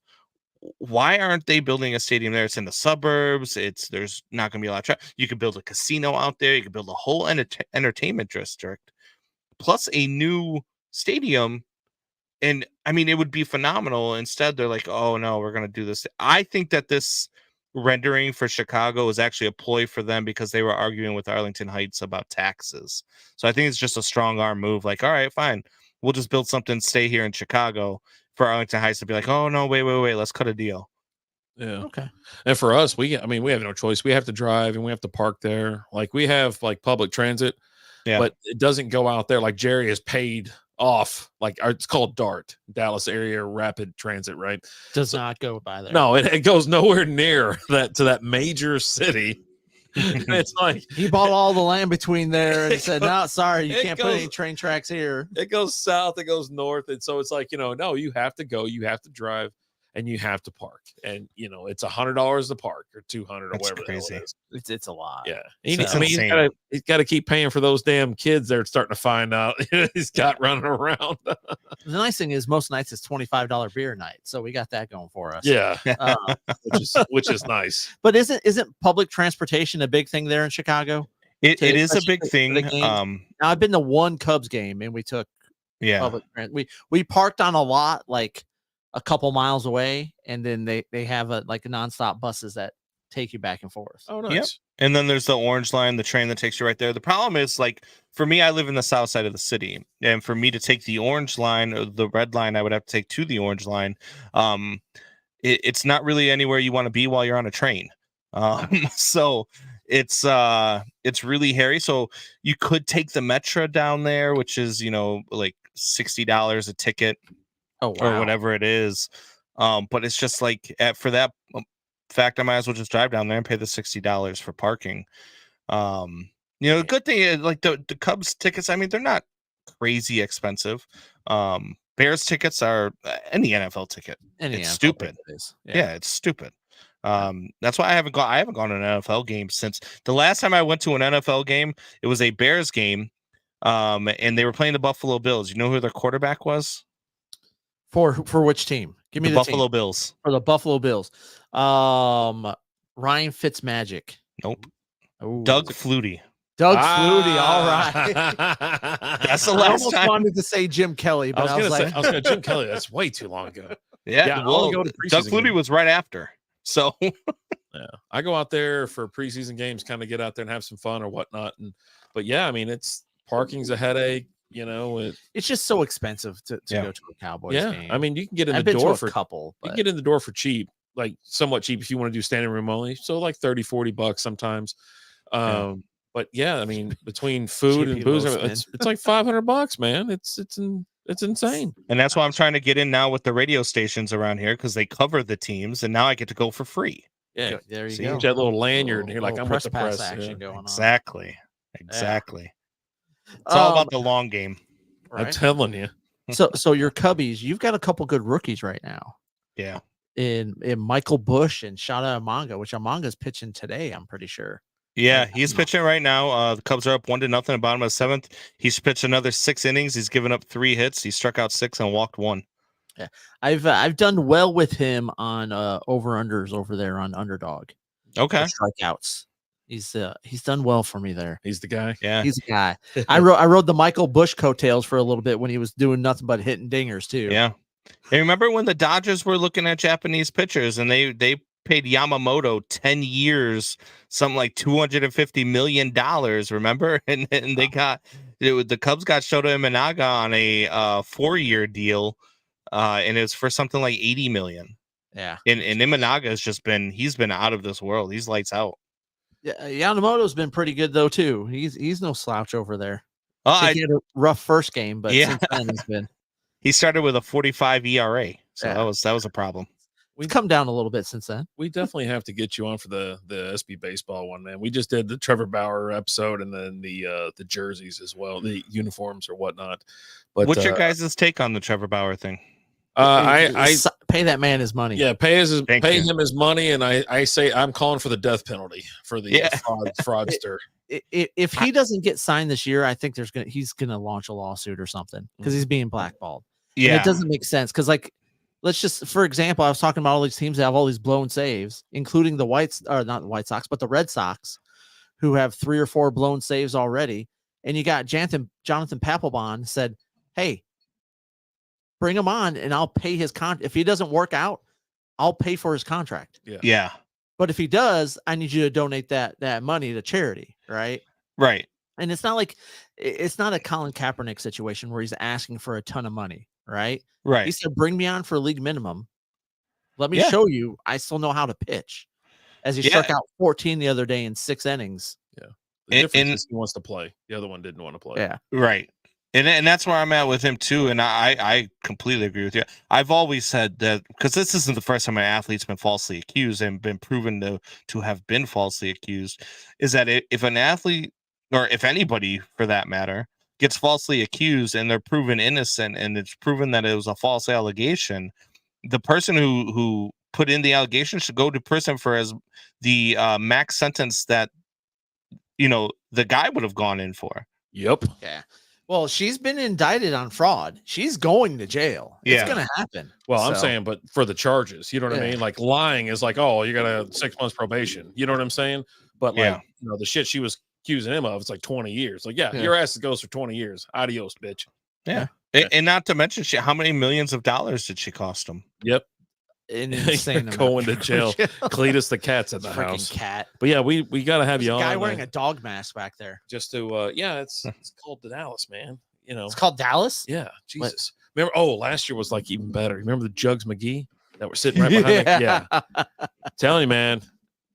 Why aren't they building a stadium there? It's in the suburbs. There's not going to be a lot of traffic. You could build a casino out there. You could build a whole entertainment district, plus a new stadium. And I mean, it would be phenomenal. Instead, they're like, oh no, we're going to do this. I think that this rendering for Chicago was actually a ploy for them because they were arguing with Arlington Heights about taxes. So I think it's just a strong arm move. Like, all right, fine, we'll just build something, stay here in Chicago, for Arlington Heights to be like, oh no, wait, let's cut a deal. Yeah. Okay. And for us, we have no choice. We have to drive and we have to park there. Like we have like public transit, but it doesn't go out there. Like Jerry is paid off. Like it's called DART, Dallas Area Rapid Transit, right? Does not go by there. No, it goes nowhere near that major city. It's like he bought all the land between there and said, "No, sorry, you can't put any train tracks here." It goes south, it goes north, and so it's like no, you have to go, you have to drive, and you have to park, and it's $100 to park or $200 or whatever. Crazy. It is. It's a lot. Yeah, he's got to keep paying for those damn kids. They're starting to find out he's got running around. The nice thing is most nights it's $25 beer night, so we got that going for us. Yeah, which is nice. But isn't public transportation a big thing there in Chicago? It is a big thing. Now I've been to one Cubs game and we took public we parked on a lot like a couple miles away, and then they have a nonstop buses that take you back and forth. Oh, nice. Yep. And then there's the Orange Line, the train that takes you right there. The problem is, like, for me, I live in the south side of the city, and for me to take the Orange Line or the Red Line, I would have to take to the Orange Line. It's not really anywhere you want to be while you're on a train. So it's really hairy. So you could take the Metro down there, which is like $60 a ticket. Oh, wow. Or whatever it is. But it's just like for that fact, I might as well just drive down there and pay the $60 for parking. The good thing is like the Cubs tickets, I mean, they're not crazy expensive. Bears tickets are any NFL ticket. It's stupid. Yeah, it's stupid. That's why I haven't gone to an NFL game since the last time I went to an NFL game. It was a Bears game. And they were playing the Buffalo Bills. You know who their quarterback was? For which team? Give me the Buffalo team. Bills. For the Buffalo Bills. Ryan Fitzmagic. Nope. Ooh. Doug Flutie. Doug Flutie. All right. That's the last I time. wanted to say Jim Kelly, but I was going to Jim Kelly. That's way too long ago. Yeah. Well, Doug Flutie was right after. So yeah, I go out there for preseason games, kind of get out there and have some fun or whatnot. But yeah, I mean, parking's a headache. It's just so expensive to go to a Cowboys game. I mean, you can get in I've the been door to a couple. You can get in the door for cheap, like somewhat cheap if you want to do standing room only. So like $30-$40 sometimes. But yeah, I mean, between food and booze, it's like $500, man. It's insane. And that's why I'm trying to get in now with the radio stations around here because they cover the teams, and now I get to go for free. Yeah, there you go. go. You get that little lanyard, and you're like, I'm with the press. Action going on. Exactly. It's all about the long game. Right? I'm telling you. So your Cubbies, you've got a couple good rookies right now. Yeah. In Michael Bush and Shada Amanga, which Amanga's pitching today, I'm pretty sure. Yeah, he's pitching right now. The Cubs are up 1-0 at the bottom of the seventh. He's pitched another 6 innings. He's given up 3 hits. He struck out 6 and walked 1. Yeah, I've done well with him on over-unders over there on Underdog. Okay. Strikeouts. He's done well for me there. He's the guy. Yeah, he's the guy. I rode the Michael Bush coattails for a little bit when he was doing nothing but hitting dingers too. Yeah. Hey, remember when the Dodgers were looking at Japanese pitchers and they paid Yamamoto 10 years, something like $250 million, remember? And they got the Cubs got Shota Imanaga on a 4-year deal, and it was for something like $80 million. Yeah. And Imanaga has he's been out of this world. He's lights out. Yeah, Yamamoto's been pretty good though too. He's no slouch over there. He had a rough first game, but since then he's been. He started with a 45 ERA, so that was a problem. We've come down a little bit since then. We definitely have to get you on for the SB baseball one, man. We just did the Trevor Bauer episode and then the jerseys as well, the uniforms or whatnot. But what's your guys' take on the Trevor Bauer thing? I pay that man his money. Yeah, pay him his money, and I say I'm calling for the death penalty for the fraudster. If he doesn't get signed this year, I think he's gonna launch a lawsuit or something because he's being blackballed. Yeah, and it doesn't make sense because let's just, for example, I was talking about all these teams that have all these blown saves, including not the White Sox, but the Red Sox, who have 3 or 4 blown saves already. And you got Jonathan Papelbon said, "Hey, bring him on, and I'll pay his contract. If he doesn't work out, I'll pay for his contract." Yeah. But if he does, I need you to donate that money to charity, right? Right. And it's not a Colin Kaepernick situation where he's asking for a ton of money, right? Right. He said, bring me on for a league minimum. Let me show you I still know how to pitch. As he struck out 14 the other day in 6 innings. Yeah. The difference is he wants to play. The other one didn't want to play. Yeah. Right. And that's where I'm at with him too. And I completely agree with you. I've always said that, because this isn't the first time an athlete's been falsely accused and been proven to have been falsely accused, is that if an athlete, or if anybody for that matter, gets falsely accused and they're proven innocent and it's proven that it was a false allegation, the person who put in the allegation should go to prison for as the max sentence that the guy would have gone in for. Yep. Yeah. Well, she's been indicted on fraud. She's going to jail. It's going to happen. Well, I'm saying, but for the charges, you know what I mean? Like lying is like, oh, you got a 6 months probation. You know what I'm saying? But like, the shit she was accusing him of, it's like 20 years. Like, your ass goes for 20 years. Adios, bitch. Yeah. And not to mention, how many millions of dollars did she cost him? Yep. An insane going to jail. Cletus the cat's at the house. Cat. But yeah, we got to have you on. Guy wearing a dog mask back there. Just to it's called the Dallas, man. It's called Dallas. Yeah, Jesus. Remember? Oh, last year was like even better. Remember the Jugs McGee that were sitting right behind me? Yeah. Telling you, man,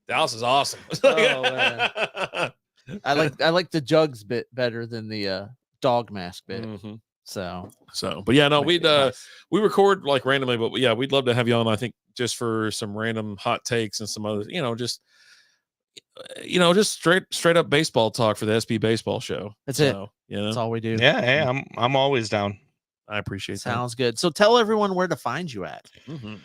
Dallas is awesome. Oh, man. I like the Jugs bit better than the dog mask bit. Mm-hmm. So, but yeah, no, we record like randomly, but yeah, we'd love to have you on. I think just for some random hot takes and some other, just straight up baseball talk for the SB Baseball Show. That's it. That's all we do. Yeah, hey, I'm always down. I appreciate that. Sounds good. So tell everyone where to find you at. Mm-hmm.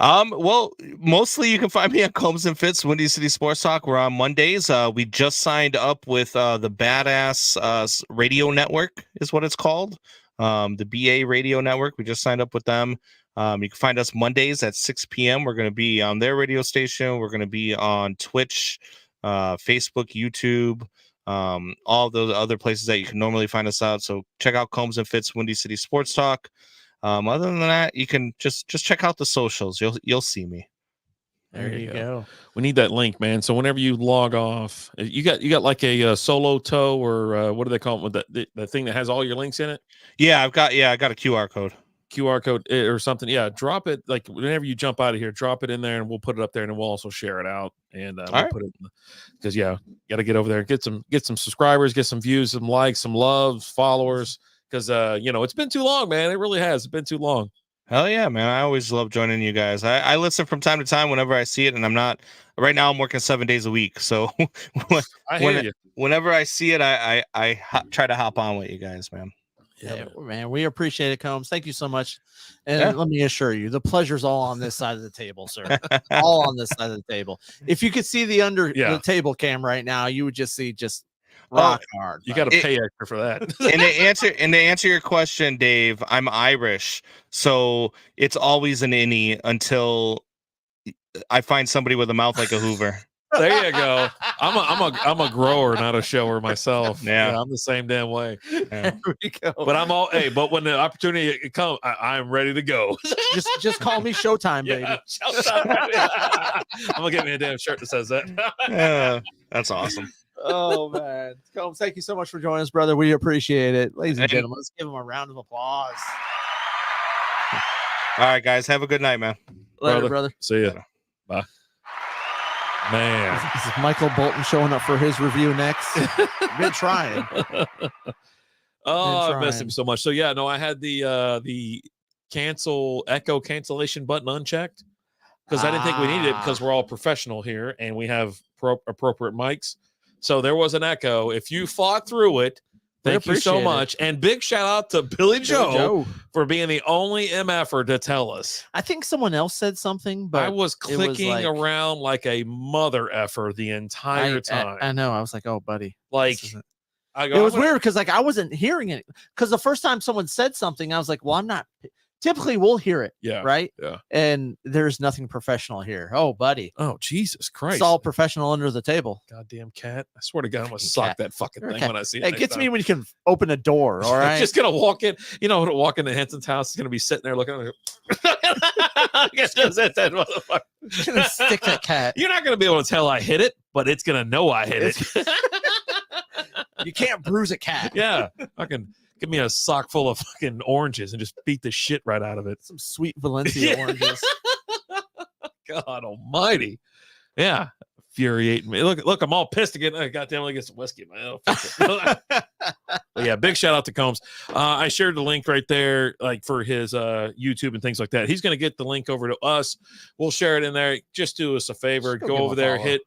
Well, mostly you can find me at Combs and Fitz, Windy City Sports Talk. We're on Mondays. We just signed up with the Badass Radio Network is what it's called. The BA Radio Network. We just signed up with them. You can find us Mondays at 6 p.m. We're going to be on their radio station. We're going to be on Twitch, Facebook, YouTube, all those other places that you can normally find us out. So check out Combs and Fitz, Windy City Sports Talk. Other than that, you can just check out the socials. You'll see me. There you go. We need that link, man. So whenever you log off, you got like a solo toe, or what do they call it, with the thing that has all your links in it? Yeah, I got a QR code or something. Yeah, drop it like whenever you jump out of here, drop it in there, and we'll put it up there, and then we'll also share it out. And we'll put it because got to get over there and get some subscribers, get some views, some likes, some loves, followers. Because it's been too long, man. It really has. It's been too long. Hell yeah, man. I always love joining you guys. I listen from time to time whenever I see it, and I'm not right now. I'm working 7 days a week, so whenever I see it, I try to hop on with you guys, man. Yeah, man. We appreciate it, Combs. Thank you so much. And let me assure you, the pleasure's all on this side of the table, sir. All on this side of the table. If you could see the the table cam right now, you would just see rock hard. You got to pay extra for that. and to answer your question, Dave, I'm Irish, so it's always an innie until I find somebody with a mouth like a Hoover. There you go. I'm a grower, not a shower myself. Yeah, I'm the same damn way. Yeah. There we go. But but when the opportunity comes, I'm ready to go. just call me Showtime, baby. Showtime. I'm gonna get me a damn shirt that says that. Yeah, that's awesome. Oh man, Combs, thank you so much for joining us, brother. We appreciate it. Ladies and gentlemen, let's give him a round of applause. All right, guys, have a good night, man. Later, brother. See ya. Bye. Man, this is Michael Bolton showing up for his review next. Been trying. I missed him so much. So yeah, no, I had the echo cancellation button unchecked because I didn't think we needed it because we're all professional here and we have appropriate mics. So there was an echo. If you fought through it, thank you so much. And big shout out to Billy Joe for being the only MFer to tell us. I think someone else said something, but I was clicking around like a mother effer the entire time. I know. I was like, oh, buddy. Like, it was weird because I wasn't hearing it. Because the first time someone said something, I was like, well, I'm not typically we'll hear it. Yeah. Right. Yeah. And there's nothing professional here. Oh, buddy. Oh, Jesus Christ. It's all professional under the table. Goddamn cat. I swear to God, I'm going to sock that fucking thing when I see it. It gets me when you can open a door. All right. Just going to walk in. You know, when I walk into Henson's house, he's going to be sitting there looking at me. Guess that motherfucker. Gonna stick that cat. You're not going to be able to tell I hit it, but it's going to know I hit it. You can't bruise a cat. Yeah. Fucking give me a sock full of fucking oranges and just beat the shit right out of it. Some sweet Valencia oranges. God almighty. Yeah. Infuriating me. Look, I'm all pissed again. Goddamn, let me get some whiskey, man. But yeah, big shout out to Combs. I shared the link right there, like for his YouTube and things like that. He's going to get the link over to us. We'll share it in there. Just do us a favor. Go over there, hit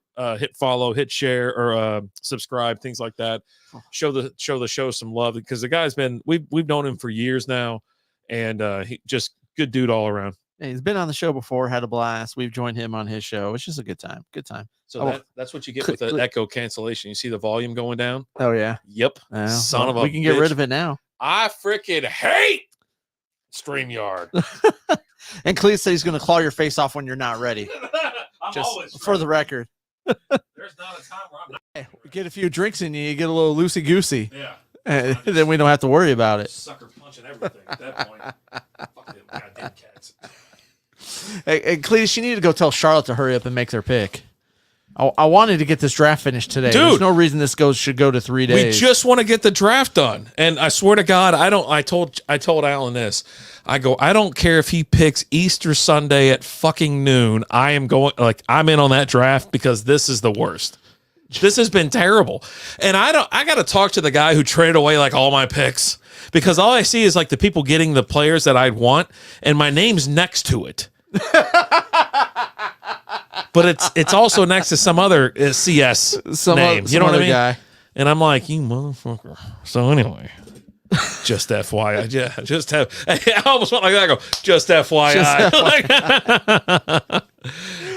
follow, hit share, or subscribe, things like that. Show the show some love, because the guy's been we've known him for years now, and he just good dude all around. Yeah, he's been on the show before, had a blast. We've joined him on his show. It's just a good time. Good time. So that's what you get with the echo cancellation. You see the volume going down? Oh yeah. Yep. Son of a we can get rid of it now. I freaking hate StreamYard. And Clete said he's going to claw your face off when you're not ready. Just for the record. There's not a time where I'm not. Hey, we get a few drinks in you get a little loosey goosey. Yeah. And then we don't have to worry about it. Sucker punching everything at that point. Fuck them goddamn cats. Hey, Cletus, you need to go tell Charlotte to hurry up and make their pick. I wanted to get this draft finished today. Dude, there's no reason this should go to 3 days. We just want to get the draft done. And I swear to God, I told Alan this. I don't care if he picks Easter Sunday at fucking noon. I'm in on that draft, because this is the worst. This has been terrible. And I got to talk to the guy who traded away like all my picks, because all I see is like the people getting the players that I'd want, and my name's next to it. But it's also next to some other CS name. You know what I mean? Guy. And I'm like, you motherfucker. So anyway, just FYI. Yeah, I almost went like that. I go, just FYI.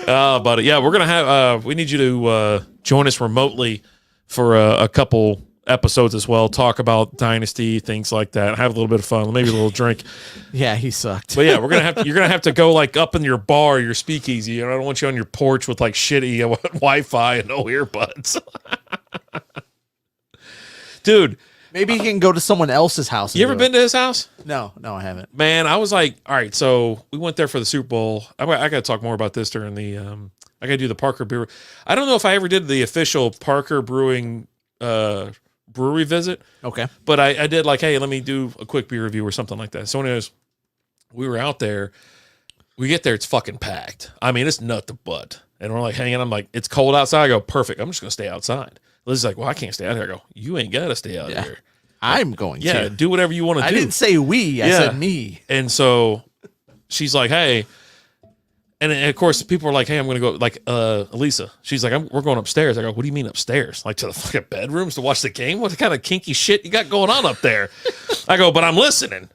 Oh, buddy. Yeah, we're going to have, we need you to join us remotely for a couple episodes as well. Talk about Dynasty, things like that. Have a little bit of fun. Maybe a little drink. Yeah, he sucked. But yeah, you're gonna have to go like up in your bar, your speakeasy. I don't want you on your porch with like shitty Wi-Fi and no earbuds. Dude, maybe he can go to someone else's house. You ever been to his house? No, I haven't. Man, I was like, all right, so we went there for the Super Bowl. I got to talk more about this during the. I got to do the Parker Brewer. I don't know if I ever did the official Parker Brewing brewery visit. Okay. But I did like, hey, let me do a quick beer review or something like that. So anyways, we were out there. We get there, it's fucking packed. I mean, it's nut to butt. And we're like hanging. I'm like, it's cold outside. I go, perfect. I'm just going to stay outside. Liz is like, well, I can't stay out here. I go, you ain't got to stay out here. I'm going to. Yeah, do whatever you want to do. I didn't say we. I said me. And so she's like, hey. And of course, people are like, hey, I'm going to go, like, Elisa. She's like, we're going upstairs. I go, what do you mean upstairs? Like to the fucking bedrooms to watch the game? What kind of kinky shit you got going on up there? I go, but I'm listening.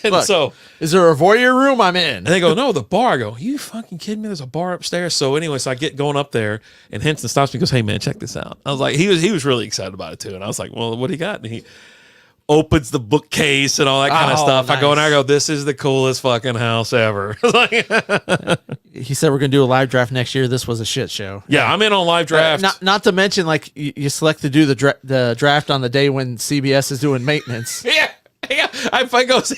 Look, so, is there a voyeur room? I'm in. And they go, no, the bar. I go, you fucking kidding me? There's a bar upstairs. So anyway, so I get going up there, and Henson stops me and goes, hey, man, check this out. I was like, he was really excited about it too. And I was like, well, what do you got? And he opens the bookcase and all that kind of stuff. Nice. I go, this is the coolest fucking house ever. He said we're going to do a live draft next year. This was a shit show. Yeah, I'm in on live draft. Not to mention, like, you select to do the draft on the day when CBS is doing maintenance. Yeah. I goes,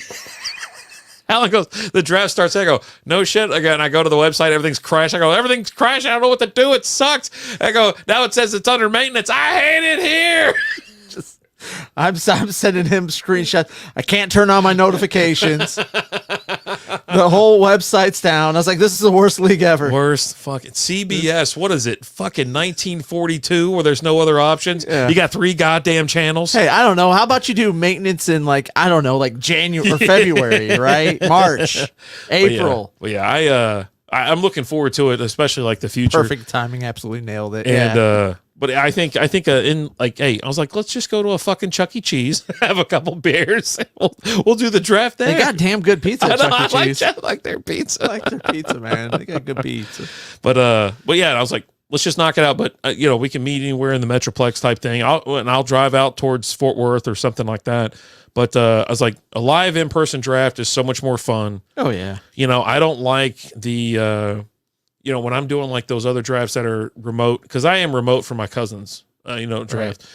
Alan goes, the draft starts. I go, no shit. Again, I go to the website. Everything's crashed. I go, everything's crashed. I don't know what to do. It sucks. I go, now it says it's under maintenance. I hate it here. I'm sending him screenshots. I can't turn on my notifications. The whole website's down. I was like, this is the worst league ever. Worst fucking CBS. What is it? Fucking 1942 where there's no other options. Yeah. You got 3 goddamn channels. Hey, I don't know. How about you do maintenance in like, I don't know, like January or February, right? March, April. Well, yeah, I'm looking forward to it, especially like the future. Perfect timing. Absolutely nailed it. And, but I think in like, hey, I was like, let's just go to a fucking Chuck E. Cheese, have a couple beers. We'll do the draft there. They got damn good pizza at Chuck E. Cheese. I like their pizza. I like their pizza, man. They got good pizza. But yeah, I was like, let's just knock it out. But we can meet anywhere in the Metroplex type thing. I'll drive out towards Fort Worth or something like that. But I was like, a live in-person draft is so much more fun. Oh yeah. I don't like the when I'm doing like those other drafts that are remote, because I am remote for my cousin's draft. Right.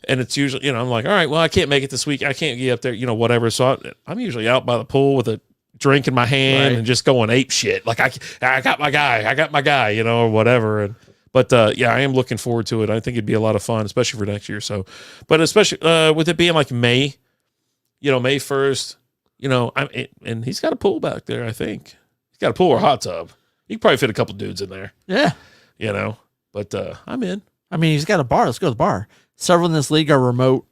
And it's usually, I'm like, all right, well, I can't make it this week. I can't get up there, whatever. So I'm usually out by the pool with a drink in my hand and just going ape shit. Like I got my guy, or whatever. But I am looking forward to it. I think it'd be a lot of fun, especially for next year. So, but especially with it being like May, May 1st, and he's got a pool back there. I think he's got a pool or a hot tub. You can probably fit a couple dudes in there. Yeah. But I'm in. I mean, he's got a bar. Let's go to the bar. Several in this league are remote.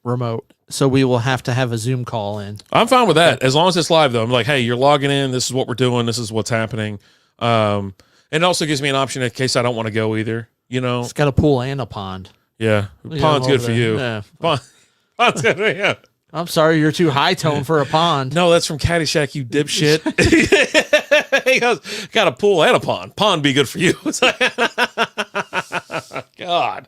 So we will have to have a Zoom call in. I'm fine with that. As long as it's live, though. I'm like, hey, you're logging in. This is what we're doing. This is what's happening. And it also gives me an option in case I don't want to go either. It's got a pool and a pond. Yeah. Pond's good for you. Yeah. Pond's good for you. I'm sorry, you're too high tone for a pond. No, that's from Caddyshack, you dipshit. He goes, got a pool and a pond. Pond be good for you. It's like, God.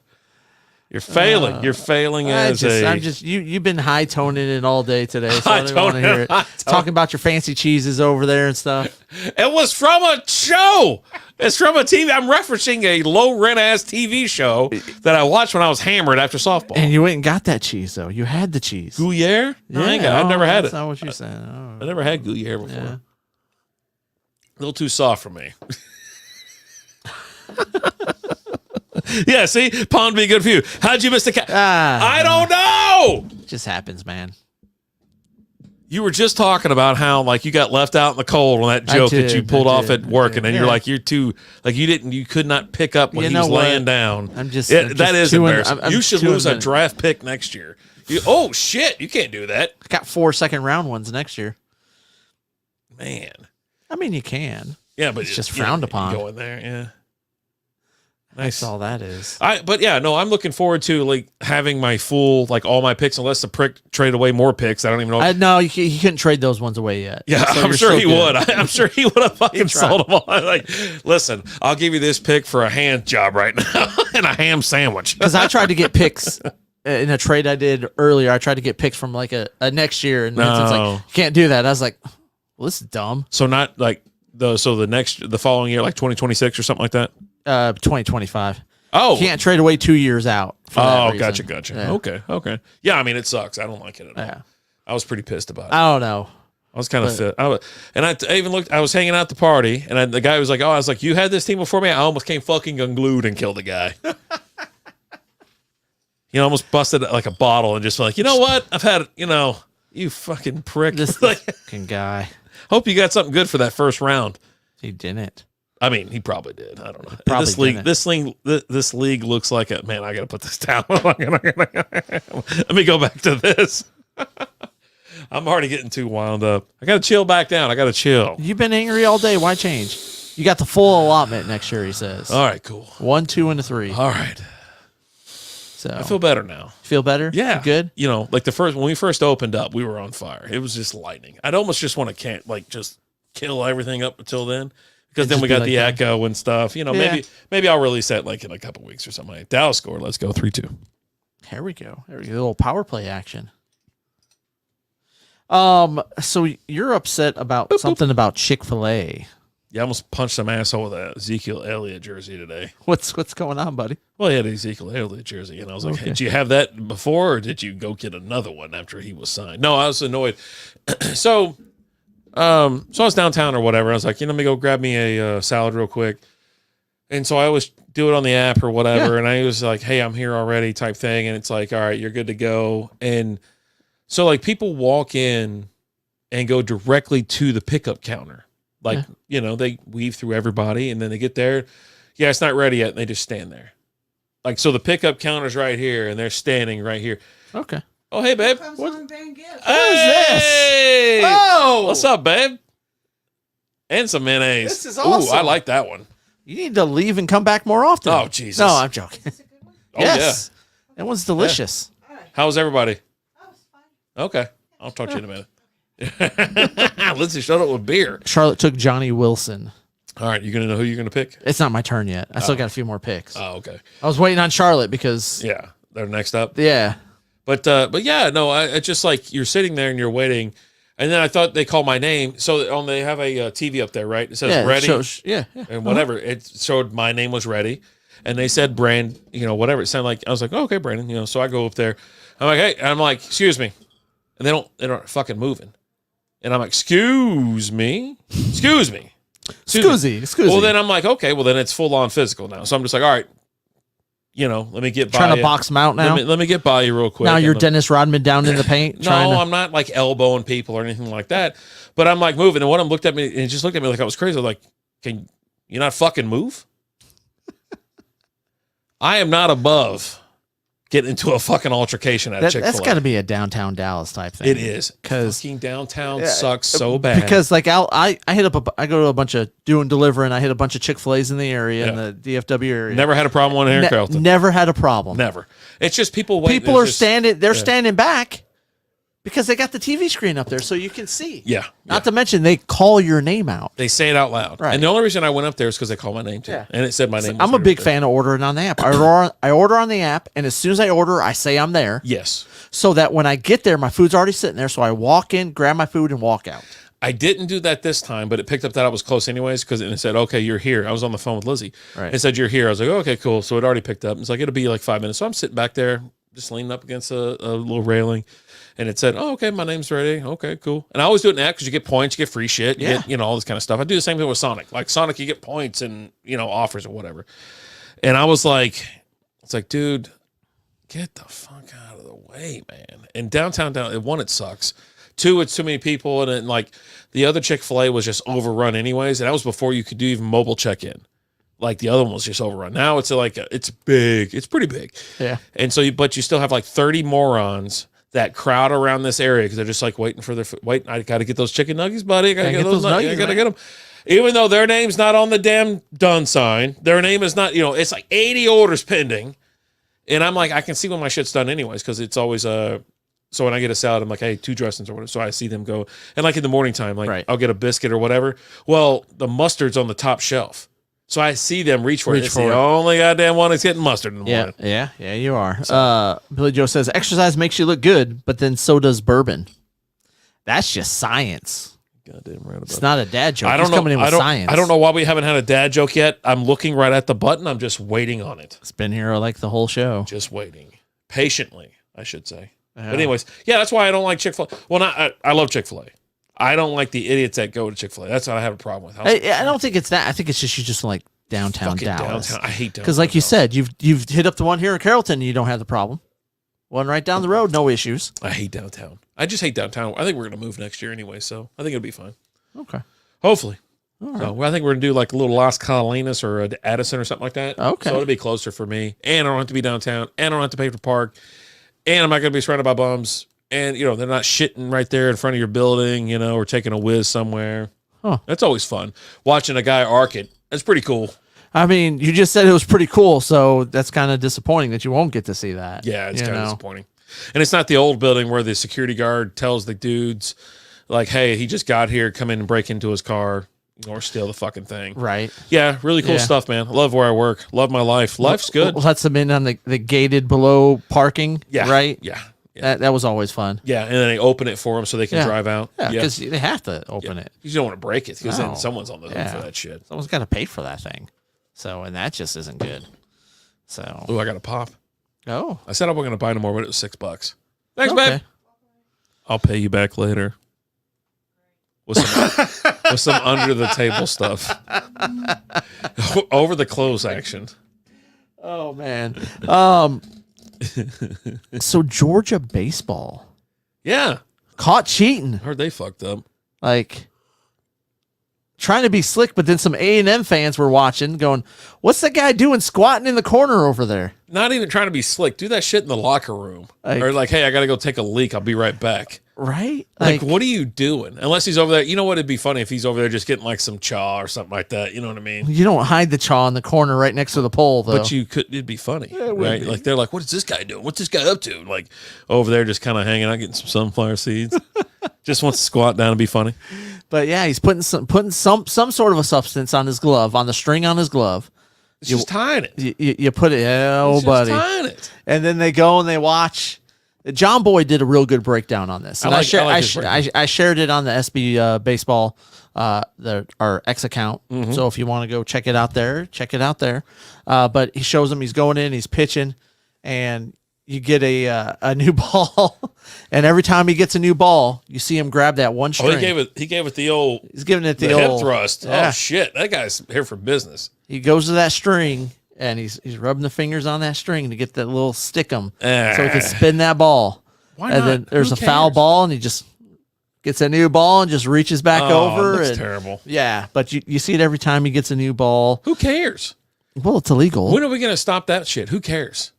You're failing. You're failing you've been high toning it all day today, so I didn't want to hear it. Talking about your fancy cheeses over there and stuff. It was from a show. It's from a TV. I'm referencing a low rent ass TV show that I watched when I was hammered after softball. And you went and got that cheese though. You had the cheese. Gruyere? Yeah, I've never had it. That's not what you said. Oh. I never had Gruyere before. Yeah. A little too soft for me. Yeah, see? Pond be good for you. How'd you miss the cat? I don't know. It just happens, man. You were just talking about how like you got left out in the cold on that joke that you pulled off at work, and then you're like, you could not pick up when he was laying down. That is embarrassing. You should lose a draft pick next year. Oh shit, you can't do that. I got 4 second-round ones next year. Man. I mean, you can. Yeah, but it's just frowned upon. You go in there, yeah. Nice. That's all that is. I'm looking forward to like having my full, like all my picks, unless the prick traded away more picks. I don't even know. No, he couldn't trade those ones away yet. Yeah, so I'm sure he would. I'm sure he would have fucking sold them all. Like, listen, I'll give you this pick for a hand job right now and a ham sandwich. Because I tried to get picks in a trade I did earlier. I tried to get picks from like a next year, and it's like, you can't do that. I was like, well, this is dumb. So not like the following year, like 2026 or something like that. 2025. Oh, can't trade away 2 years out. Gotcha. Yeah. Okay. Yeah, I mean it sucks. I don't like it at all. Yeah. I was pretty pissed about it. I don't know. I was kind of fit. I even looked. I was hanging out at the party, and the guy was like, "Oh, I was like, you had this team before me." I almost came fucking unglued and killed the guy. Almost busted like a bottle and just like, you know what? I've had you fucking prick. This fucking guy. Hope you got something good for that first round. He didn't. I mean, he probably did. I don't know. This league looks like a man. I got to put this down. Let me go back to this. I'm already getting too wound up. I got to chill back down. I got to chill. You've been angry all day. Why change? You got the full allotment next year, he says. All right, cool. 1, 2, and a 3. All right. So I feel better now. Feel better? Yeah. Good? Like when we first opened up, we were on fire. It was just lightning. I'd almost just want to just kill everything up until then. Because then we got the echo and stuff. Maybe I'll release that like in a couple weeks or something. Like Dallas scored. Let's go 3-2. Here we go. A little power play action. So you're upset about something about Chick-fil-A. Yeah, I almost punched some asshole with a Ezekiel Elliott jersey today. What's going on, buddy? Well, he had an Ezekiel Elliott jersey, and I was like, hey, did you have that before, or did you go get another one after he was signed? No, I was annoyed. So I was downtown or whatever. I was like, let me go grab me a salad real quick. And so I always do it on the app or whatever. Yeah. And I was like, hey, I'm here already type thing. And it's like, all right, you're good to go. And so like people walk in and go directly to the pickup counter. Like, they weave through everybody and then they get there. Yeah, it's not ready yet. And they just stand there. Like, so the pickup counter's right here and they're standing right here. Okay. Oh, hey, babe. What is this? Oh, what's up, babe? And some mayonnaise. This is awesome. Ooh, I like that one. You need to leave and come back more often. Oh, Jesus. No, I'm joking. Oh, yes. Yeah. That one's delicious. Yeah. How's everybody? I was fine. Okay. I'll talk to you in a minute. Lindsay showed up with beer. Charlotte took Johnny Wilson. All right, you gonna know who you're gonna pick? It's not my turn yet. I still got a few more picks. Oh, okay. I was waiting on Charlotte because Yeah, they're next up. yeah. But yeah, no, it's just like you're sitting there and you're waiting, and then I thought they called my name. So they have a TV up there, right? It says ready, and whatever. It showed my name was ready, and they said Brand, whatever it sounded like. I was like, oh, okay, Brandon, So I go up there. I'm like, hey, and I'm like, excuse me, and they don't fucking moving, and I'm like, excuse me. Well, then I'm like, okay, well then it's full on physical now. So I'm just like, all right, let me get by. Trying to box them out now. Let me get by you real quick. Now you're Dennis Rodman down in the paint. No, I'm not like elbowing people or anything like that. But I'm like moving, and one of them looked at me and just looked at me like I was crazy. I was like, can you not fucking move? I am not above getting into a fucking altercation at Chick-fil-A. That's got to be a downtown Dallas type thing. It is, because fucking downtown sucks so bad. Because like I hit up I go to a bunch of doing delivery, and I hit a bunch of Chick-fil-A's in the area, in the DFW area. Never had a problem on here in Carrollton. Never had a problem. Never. It's just people waiting. People are standing. They're standing back because they got the TV screen up there, so you can see. Yeah. Not to mention they call your name out. They say it out loud. Right. And the only reason I went up there is because they called my name too. Yeah. And it said my name. I'm a big fan of ordering on the app. I order on the app, and as soon as I order, I say I'm there. Yes. So that when I get there, my food's already sitting there. So I walk in, grab my food, and walk out. I didn't do that this time, but it picked up that I was close anyways because it said, okay, you're here. I was on the phone with Lizzie. Right. It said, you're here. I was like, oh, okay, cool. So it already picked up. It's like, it'll be like 5 minutes. So I'm sitting back there, just leaning up against a little railing. And it said, oh, okay, my name's ready. Okay, cool. And I always do it in that because you get points, you get free shit, you get, all this kind of stuff. I do the same thing with Sonic. Like Sonic, you get points and, offers or whatever. And I was like, dude, get the fuck out of the way, man. And downtown, one, it sucks. Two, it's too many people. And then like the other Chick-fil-A was just overrun anyways. And that was before you could do even mobile check-in. Like the other one was just overrun. Now it's like, it's big. It's pretty big. Yeah. And so, but you still have like 30 morons that crowd around this area because they're just like waiting for their I got to get those chicken nuggets, buddy. I got to get those nuggets. I got to get them. Even though their name's not on the damn done sign, their name is not, it's like 80 orders pending. And I'm like, I can see when my shit's done anyways because it's always, so when I get a salad, I'm like, hey, 2 dressings or whatever. So I see them go. And like in the morning time, like I'll get a biscuit or whatever. Well, the mustard's on the top shelf. So I see them reach for it. It's the only goddamn one that's getting mustard in the morning. Yeah, you are. So. Billy Joe says, exercise makes you look good, but then so does bourbon. That's just science. Goddamn right about it's not a dad joke. I don't He's coming in with science. I don't know why we haven't had a dad joke yet. I'm looking right at the button. I'm just waiting on it. It's been here like the whole show. Just waiting. Patiently, I should say. But anyways, that's why I don't like Chick-fil-A. Well, I love Chick-fil-A. I don't like the idiots that go to Chick-fil-A. That's what I have a problem with. I don't think it's that. I think it's just you just like downtown Dallas. Downtown. I hate downtown. Because like you said, you've hit up the one here in Carrollton and you don't have the problem. One right down the road, no issues. I hate downtown. I just hate downtown. I think we're going to move next year anyway, so I think it'll be fine. Okay. Hopefully. All right. So I think we're going to do like a little Las Carolinas or a Addison or something like that. Okay. So it'll be closer for me. And I don't have to be downtown. And I don't have to pay for park. And I'm not going to be surrounded by bums. And, they're not shitting right there in front of your building, or taking a whiz somewhere. Huh. That's always fun. Watching a guy arc it. That's pretty cool. I mean, you just said it was pretty cool, so that's kind of disappointing that you won't get to see that. Yeah, it's kind of disappointing. And it's not the old building where the security guard tells the dudes, like, hey, he just got here, come in and break into his car, or steal the fucking thing. Right. Yeah, really cool stuff, man. Love where I work. Love my life. Life's good. Let's them in on the gated below parking, right? Yeah. That was always fun. Yeah, and then they open it for them so they can drive out. Yeah, because they have to open it. You don't want to break it because then someone's on the hook for that shit. Someone's got to pay for that thing. So, and that just isn't good. So. Oh, I got a pop. Oh. I said I wasn't going to buy no more, but it was $6. Thanks, babe. I'll pay you back later. With some under the table stuff. Over the clothes action. Oh, man. So Georgia baseball. Yeah. Caught cheating. Heard they fucked up. Like trying to be slick, but then some A&M fans were watching going, what's that guy doing squatting in the corner over there? Not even trying to be slick. Do that shit in the locker room. Or like, hey, I got to go take a leak. I'll be right back. Right? Like, what are you doing? Unless he's over there. You know what? It'd be funny if he's over there just getting like some chaw or something like that. You know what I mean? You don't hide the chaw in the corner right next to the pole, though. But you could. It'd be funny, right? Like they're like, "What is this guy doing? What's this guy up to?" Like over there, just kind of hanging out, getting some sunflower seeds. Just wants to squat down and be funny. But yeah, he's putting some sort of a substance on his glove, on the string on his glove. It's just tying it. You put it, buddy. Just tying it. And then they go and they watch. John Boyd did a real good breakdown on this. And I shared it on the SB baseball, our X account. Mm-hmm. So if you want to go check it out there, check it out there. But he shows him he's going in, he's pitching, and you get a new ball. And every time he gets a new ball, you see him grab that one string. Oh, he gave it the old. He's giving it the hip old thrust. Yeah. Oh shit, that guy's here for business. He goes to that string. And he's rubbing the fingers on that string to get that little stickum so he can spin that ball. Why and not? then there's Who a foul cares? ball, and he just gets a new ball and just reaches back over. That's and, terrible. Yeah, but you see it every time he gets a new ball. Who cares? Well, it's illegal. When are we going to stop that shit? Who cares?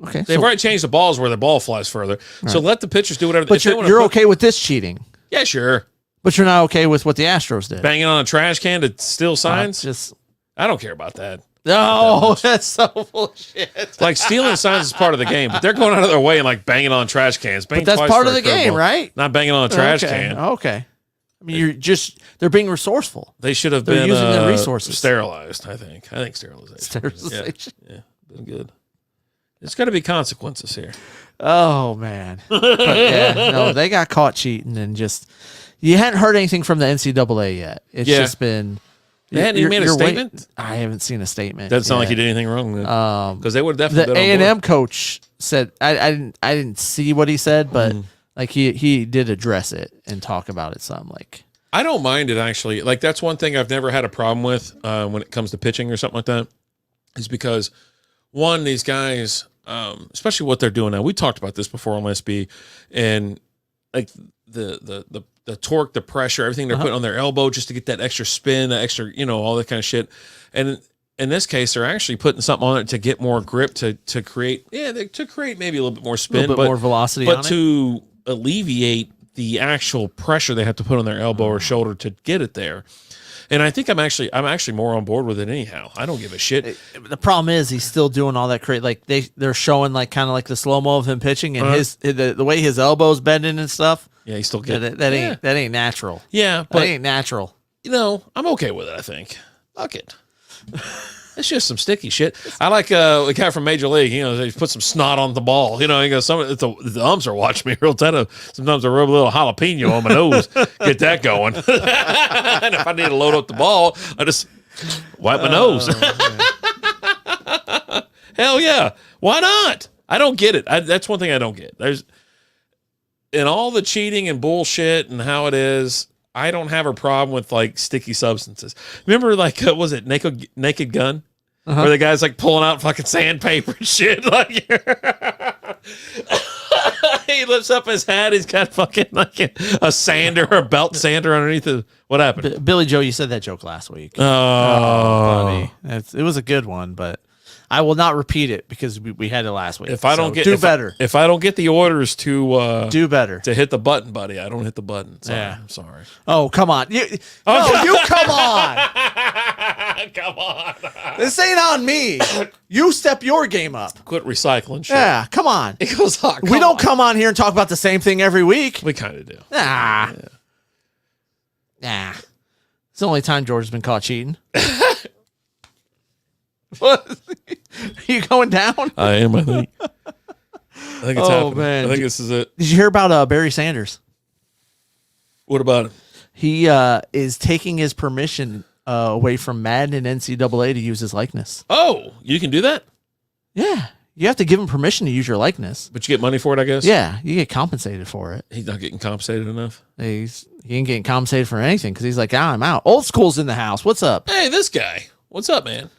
Okay, They've already changed the balls where the ball flies further. So let the pitchers do whatever. but you're okay with this cheating. Yeah, sure. But you're not okay with what the Astros did. Banging on a trash can to steal signs. Just I don't care about that. no, that's so bullshit. Like stealing signs is part of the game, but they're going out of their way and like banging on trash cans. But that's part of the game, right? Not banging on a trash okay. can. Okay. I mean, they're being resourceful. They should have They're been using their resources. Sterilized, I think. Sterilization. Sterilization. Yeah, been good. There's got to be consequences here. Oh man. But yeah, no, they got caught cheating and just you hadn't heard anything from the NCAA yet. It's just been They hadn't even made a statement? I haven't seen a statement. Doesn't sound like yet. he did anything wrong. Because they would have definitely The been on A&M board. coach said I didn't see what he said, but like he did address it and talk about it some like I don't mind it actually. Like that's one thing I've never had a problem with when it comes to pitching or something like that. Is because one, these guys, especially what they're doing now. We talked about this before on SB, and like the torque, the pressure, everything they're putting on their elbow just to get that extra spin, that extra, all that kind of shit. And in this case, they're actually putting something on it to get more grip to create maybe a little bit more spin, a little bit more velocity but on it. to alleviate the actual pressure they have to put on their elbow or shoulder to get it there. And I think I'm actually more on board with it anyhow. I don't give a shit. The problem is he's still doing all that like they're showing like kind of like the slow-mo of him pitching and the way his elbow's bending and stuff. Yeah, he's still getting that ain't natural. Yeah, That but ain't natural. I'm okay with it, I think. Fuck it. It's just some sticky shit. I like a guy from Major League. They put some snot on the ball. He goes, the umps are watching me real tight. Sometimes I rub a little jalapeno on my nose, get that going. And if I need to load up the ball, I just wipe my nose. Hell yeah, why not? I don't get it. That's one thing I don't get. There's in all the cheating and bullshit and how it is. I don't have a problem with like sticky substances. Remember, like, was it Naked Gun? Where the guy's like pulling out fucking sandpaper and shit. Like, he lifts up his hat. He's got fucking like a sander or a belt sander underneath it. What happened? Billy Joe, you said that joke last week. Oh, buddy. It was a good one, but I will not repeat it because we had it last week. If I don't better. If I don't get the orders to do better to hit the button, buddy, I don't hit the button. Sorry, Yeah. I'm sorry. Oh, come on. You come on. Come on. This ain't on me. You step your game up. Quit recycling shit. Yeah, come on. It goes hot. We don't come on here and talk about the same thing every week. We kind of do. Nah. It's the only time George has been caught cheating. What? Are you going down? I am, I think. I think it's happening. Man. I think this is it. Did you hear about Barry Sanders? What about it? He is taking his permission away from Madden and NCAA to use his likeness. Oh, you can do that? Yeah. You have to give him permission to use your likeness. But you get money for it, I guess? Yeah. You get compensated for it. He's not getting compensated enough. He ain't getting compensated for anything because he's like, I'm out. Old school's in the house. What's up? Hey, this guy. What's up, man?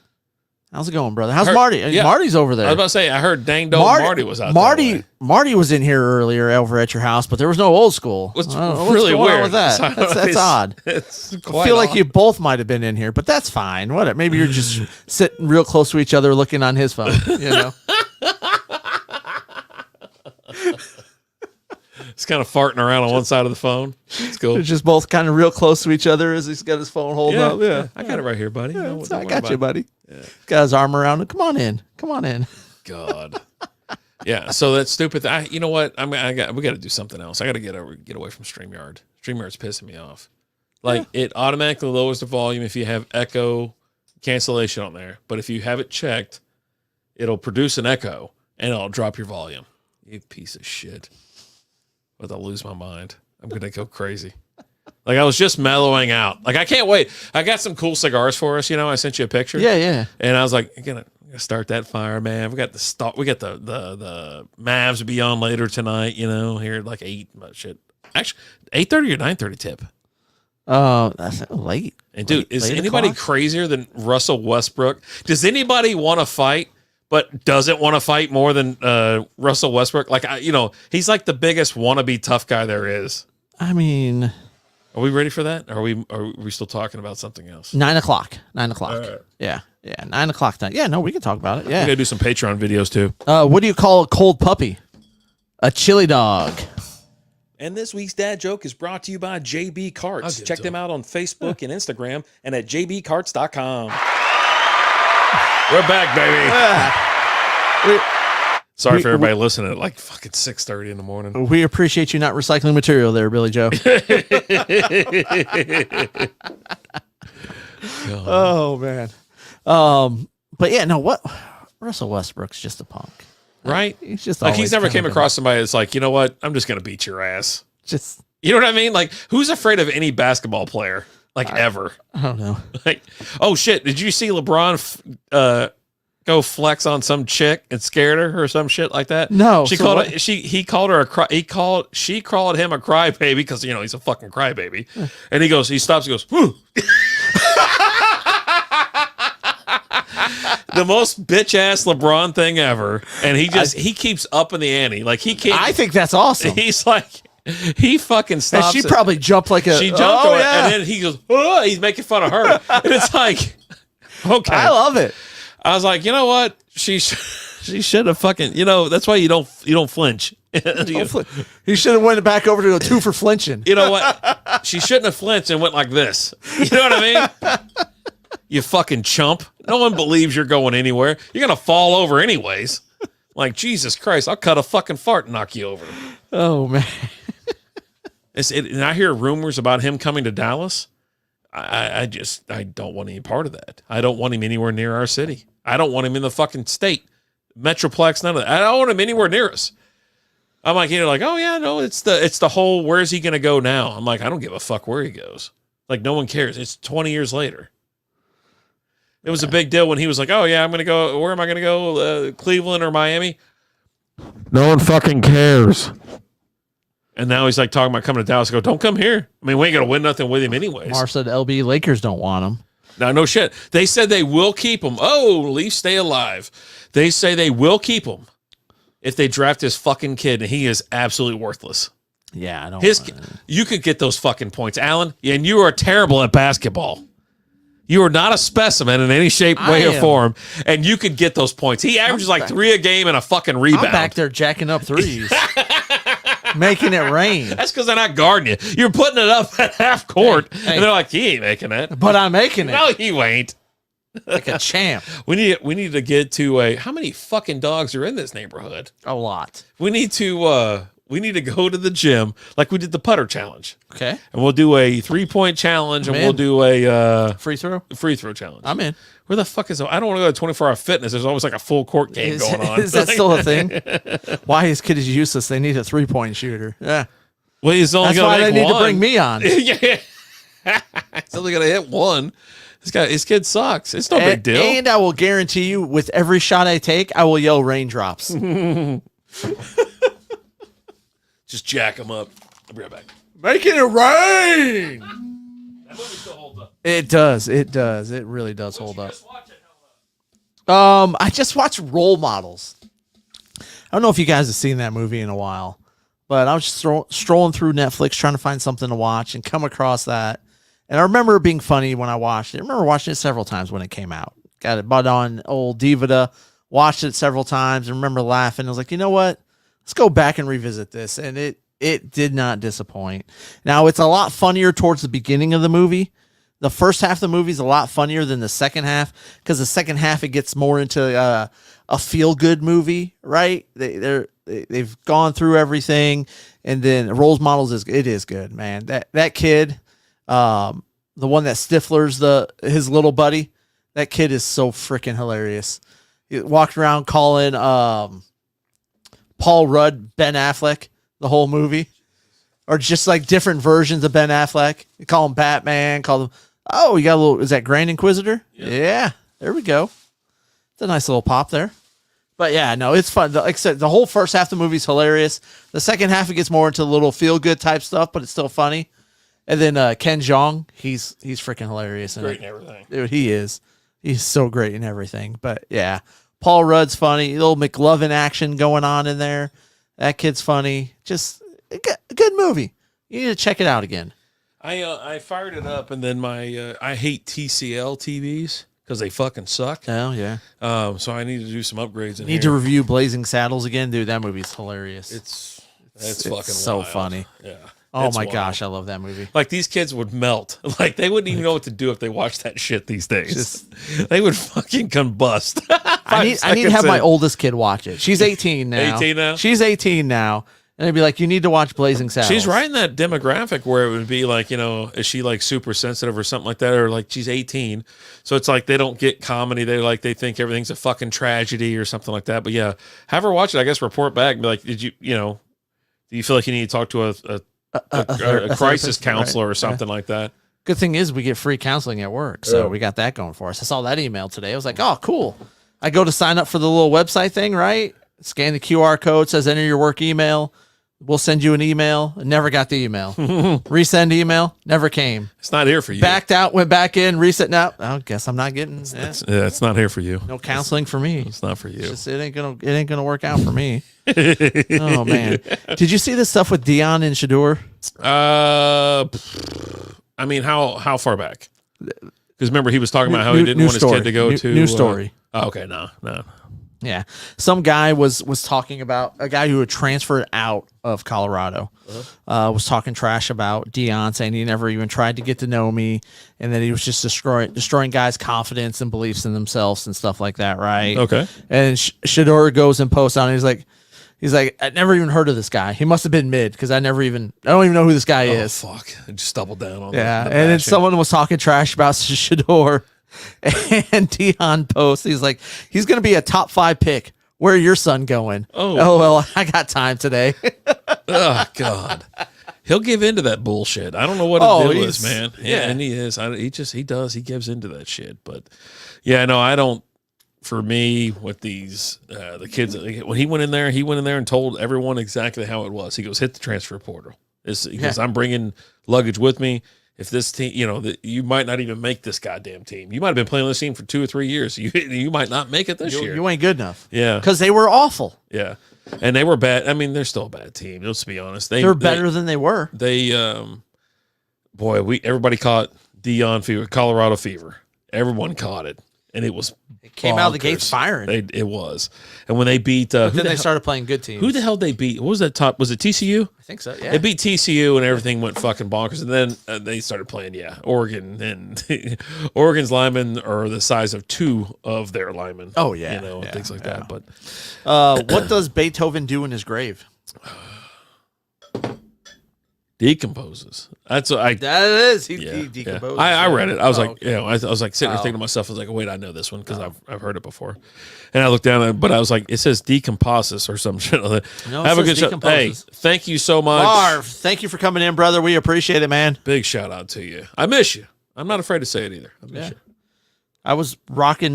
How's it going, brother? How's Marty? Yeah. Marty's over there. I was about to say, I heard dang dog Marty was out there. Marty was in here earlier over at your house, but there was no old school. What's What's really going on weird with that? That's odd. It's I quite feel like odd. you both might have been in here, but that's fine. What? Maybe you're just sitting real close to each other, looking on his phone. It's kind of farting around on one side of the phone. It's cool. They're just both kind of real close to each other as he's got his phone holding up. Yeah, I got it right here, buddy. I got you, buddy. He's got his arm around him. Come on in. God. Yeah, so that's stupid. You know what? We got to do something else. I got to get away from StreamYard. StreamYard's pissing me off. Like it automatically lowers the volume if you have echo cancellation on there, but if you have it checked, it'll produce an echo and it'll drop your volume. You piece of shit. But I'll lose my mind. I'm gonna go crazy. Like I was just mellowing out. Like I can't wait. I got some cool cigars for us. I sent you a picture. Yeah. And I was like, I'm gonna start that fire, man. We got the Mavs will be on later tonight. Here at like 8. Shit. Actually, 8:30 or 9:30 tip. That's late. And dude, is anybody crazier than Russell Westbrook? Does anybody want to fight, but doesn't want to fight more than Russell Westbrook? Like, he's like the biggest wannabe tough guy there is. I mean, are we ready for that? Are we still talking about something else? 9 o'clock. 9 o'clock. Right. Yeah. 9 o'clock. Yeah, no, we can talk about it. Yeah. We gotta do some Patreon videos too. What do you call a cold puppy? A chili dog. And this week's dad joke is brought to you by JB Carts. Check them out on Facebook and Instagram and at jbcarts.com. We're back, baby. Sorry for everybody listening at like fucking 6:30 in the morning. We appreciate you not recycling material there, Billy Joe. Oh, man. But yeah, no, what? Russell Westbrook's just a punk. Right? He's just like he's never came across somebody that's like, you know what? I'm just gonna beat your ass. Just, you know what I mean? Like, who's afraid of any basketball player? Like ever? I don't know. Like, oh shit! Did you see LeBron go flex on some chick and scared her or some shit like that? No. She called it, he called her she called him a crybaby because he's a fucking crybaby, and he stops and goes, whoo. The most bitch ass LeBron thing ever, and he keeps up in the ante. Like he can't. I think that's awesome. He's like, he fucking stops. And she probably jumped like a. She jumped on it, and then he goes, oh, he's making fun of her, and it's like, okay, I love it. I was like, you know what? She should have fucking. That's why you don't flinch. He should have went back over to a 2 for flinching. You know what? She shouldn't have flinched and went like this. You know what I mean? You fucking chump. No one believes you're going anywhere. You're going to fall over anyways. Like, Jesus Christ, I'll cut a fucking fart and knock you over. Oh, man. And I hear rumors about him coming to Dallas. I don't want any part of that. I don't want him anywhere near our city. I don't want him in the fucking state. Metroplex, none of that. I don't want him anywhere near us. I'm like, oh, yeah, no, it's the whole, where's he going to go now? I'm like, I don't give a fuck where he goes. Like, no one cares. It's 20 years later. It was a big deal when he was like, oh, yeah, I'm going to go. Where am I going to go? Cleveland or Miami? No one fucking cares. And now he's like talking about coming to Dallas. I go, don't come here. I mean, we ain't going to win nothing with him anyways. Mar said LB Lakers don't want him. No shit. They said they will keep him. Oh, Leafs stay alive. They say they will keep him if they draft his fucking kid, and he is absolutely worthless. Yeah, I don't. You could get those fucking points, Alan, and you are terrible at basketball. You are not a specimen in any shape, way, or form, and you could get those points. He averages like 3 a game and a fucking rebound. I'm back there jacking up threes, making it rain. That's because they're not guarding you. You're putting it up at half court, and they're like, he ain't making it. But I'm making it. No, you ain't. Like a champ. We need to get to how many fucking dogs are in this neighborhood? A lot. We need to go to the gym like we did the putter challenge. Okay. And we'll do a 3-point challenge, and we'll do a free throw challenge. I'm in. Where the fuck is it? I don't want to go to 24-hour fitness. There's always like a full court game going on. Is that still a thing? Why his kid is useless? They need a 3-point shooter. Yeah. Well, he's only That's why they need to bring me on. Yeah. He's only gonna hit one. His kid sucks. It's no big deal. And I will guarantee you, with every shot I take, I will yell raindrops. Just jack him up. I'll be right back. Making it rain. That movie still holds up. It does. It does. It really does hold up. I just watched Role Models. I don't know if you guys have seen that movie in a while, but I was just strolling through Netflix trying to find something to watch and come across that. And I remember it being funny when I watched it. I remember watching it several times when it came out. Got it bought on old Divida, watched it several times, and remember laughing. I was like, you know what? Let's go back and revisit this. And it did not disappoint. Now, it's a lot funnier towards the beginning of the movie. The first half of the movie is a lot funnier than the second half, because the second half, it gets more into a feel good movie, right? They've gone through everything, and then Roles Models is good, man. That kid, the one that Stifler's his little buddy, that kid is so freaking hilarious. He walked around calling Paul Rudd Ben Affleck the whole movie, or just like different versions of Ben Affleck. You call him Batman, call him. Oh, you got a little. Is that Grand Inquisitor? Yeah, there we go. It's a nice little pop there. But yeah, no, it's fun. Like I said, the whole first half of the movie's hilarious. The second half, it gets more into a little feel good type stuff, but it's still funny. And then Ken Jeong, he's freaking hilarious. Great in everything. Dude, he is. He's so great in everything. But yeah, Paul Rudd's funny. A little McLovin action going on in there. That kid's funny. Just a good movie. You need to check it out again. I fired it up, and then I hate TCL TVs because they fucking suck. Oh yeah. So I need to do some upgrades. Need to review Blazing Saddles again, dude. That movie's hilarious. It's It's fucking so wild. funny. Yeah. Oh It's my wild. gosh, I love that movie. Like these kids would melt. Like they wouldn't even know what to do if they watched that shit these days. They would fucking combust. I need to have my oldest kid watch it. She's 18 now. 18 now? She's 18 now. And they'd be like, you need to watch Blazing Saddles. She's right in that demographic where it would be like, is she like super sensitive or something like that? Or like she's 18. So it's like they don't get comedy. They think everything's a fucking tragedy or something like that. But yeah, have her watch it. I guess report back and be like, do you feel like you need to talk to a crisis counselor or something like that? Good thing is we get free counseling at work. So we got that going for us. I saw that email today. I was like, oh, cool. I go to sign up for the little website thing, right? Scan the QR code, says enter your work email. We'll send you an email. Never got the email. Resend email. Never came. It's not here for you. Backed out, went back in, reset. Now, I guess I'm not getting It's not here for you. no counseling for me. It's not for you. It ain't gonna work out for me. Oh man. Did you see this stuff with Dion and Shador? I mean, how far back? Because remember, he was talking about how he didn't want his kid to go to New story. Okay, no. Yeah. Some guy was talking about a guy who had transferred out of Colorado, was talking trash about Dion, saying he never even tried to get to know me, and that he was just destroying guys' confidence and beliefs in themselves and stuff like that, right? Okay. And Shador goes and posts on it. He's like, I never even heard of this guy. He must have been mid because I don't even know who this guy is. Fuck. I just doubled down on Yeah. the And then bashing. someone was talking trash about Shador. And Dion posts, he's like, he's going to be a top 5 pick. Where your son going? Oh, well, I got time today. Oh God, he'll give into that bullshit. I don't know what his deal is, man. Yeah, and he is. He gives into that shit. But yeah, no, I don't. For me, with these the kids, when he went in there and told everyone exactly how it was. He goes, hit the transfer portal. He goes, I'm bringing luggage with me. If this team, you might not even make this goddamn team. You might have been playing on this team for 2 or 3 years. You might not make it this year. You ain't good enough. Yeah, Because they were awful. yeah, and they were bad. I mean, they're still a bad team. Let's be honest. They're better than they were. Everybody caught Dion fever, Colorado fever. Everyone caught it, and it was Came out of the bonkers. gates firing. It was, and when they beat, Then they started playing good teams. who the hell they beat? What was that top? Was it TCU? I think so, yeah. They beat TCU, and everything went fucking bonkers. And then they started playing, Oregon, and Oregon's linemen are the size of 2 of their linemen. Oh, yeah, and things like that. But what does Beethoven do in his grave? decomposes. That's what That is. He Yeah. decomposes. I read it. I was like, okay. I was like sitting there thinking to myself, I was like, wait, I know this one because I've heard it before. And I looked down at it, but I was like, it says decomposes or some shit. No, it Have a says good show. Hey, decomposes. thank you so much. Marv, thank you for coming in, brother. We appreciate it, man. Big shout out to you. I miss you. I'm not afraid to say it either. I miss you. I was rocking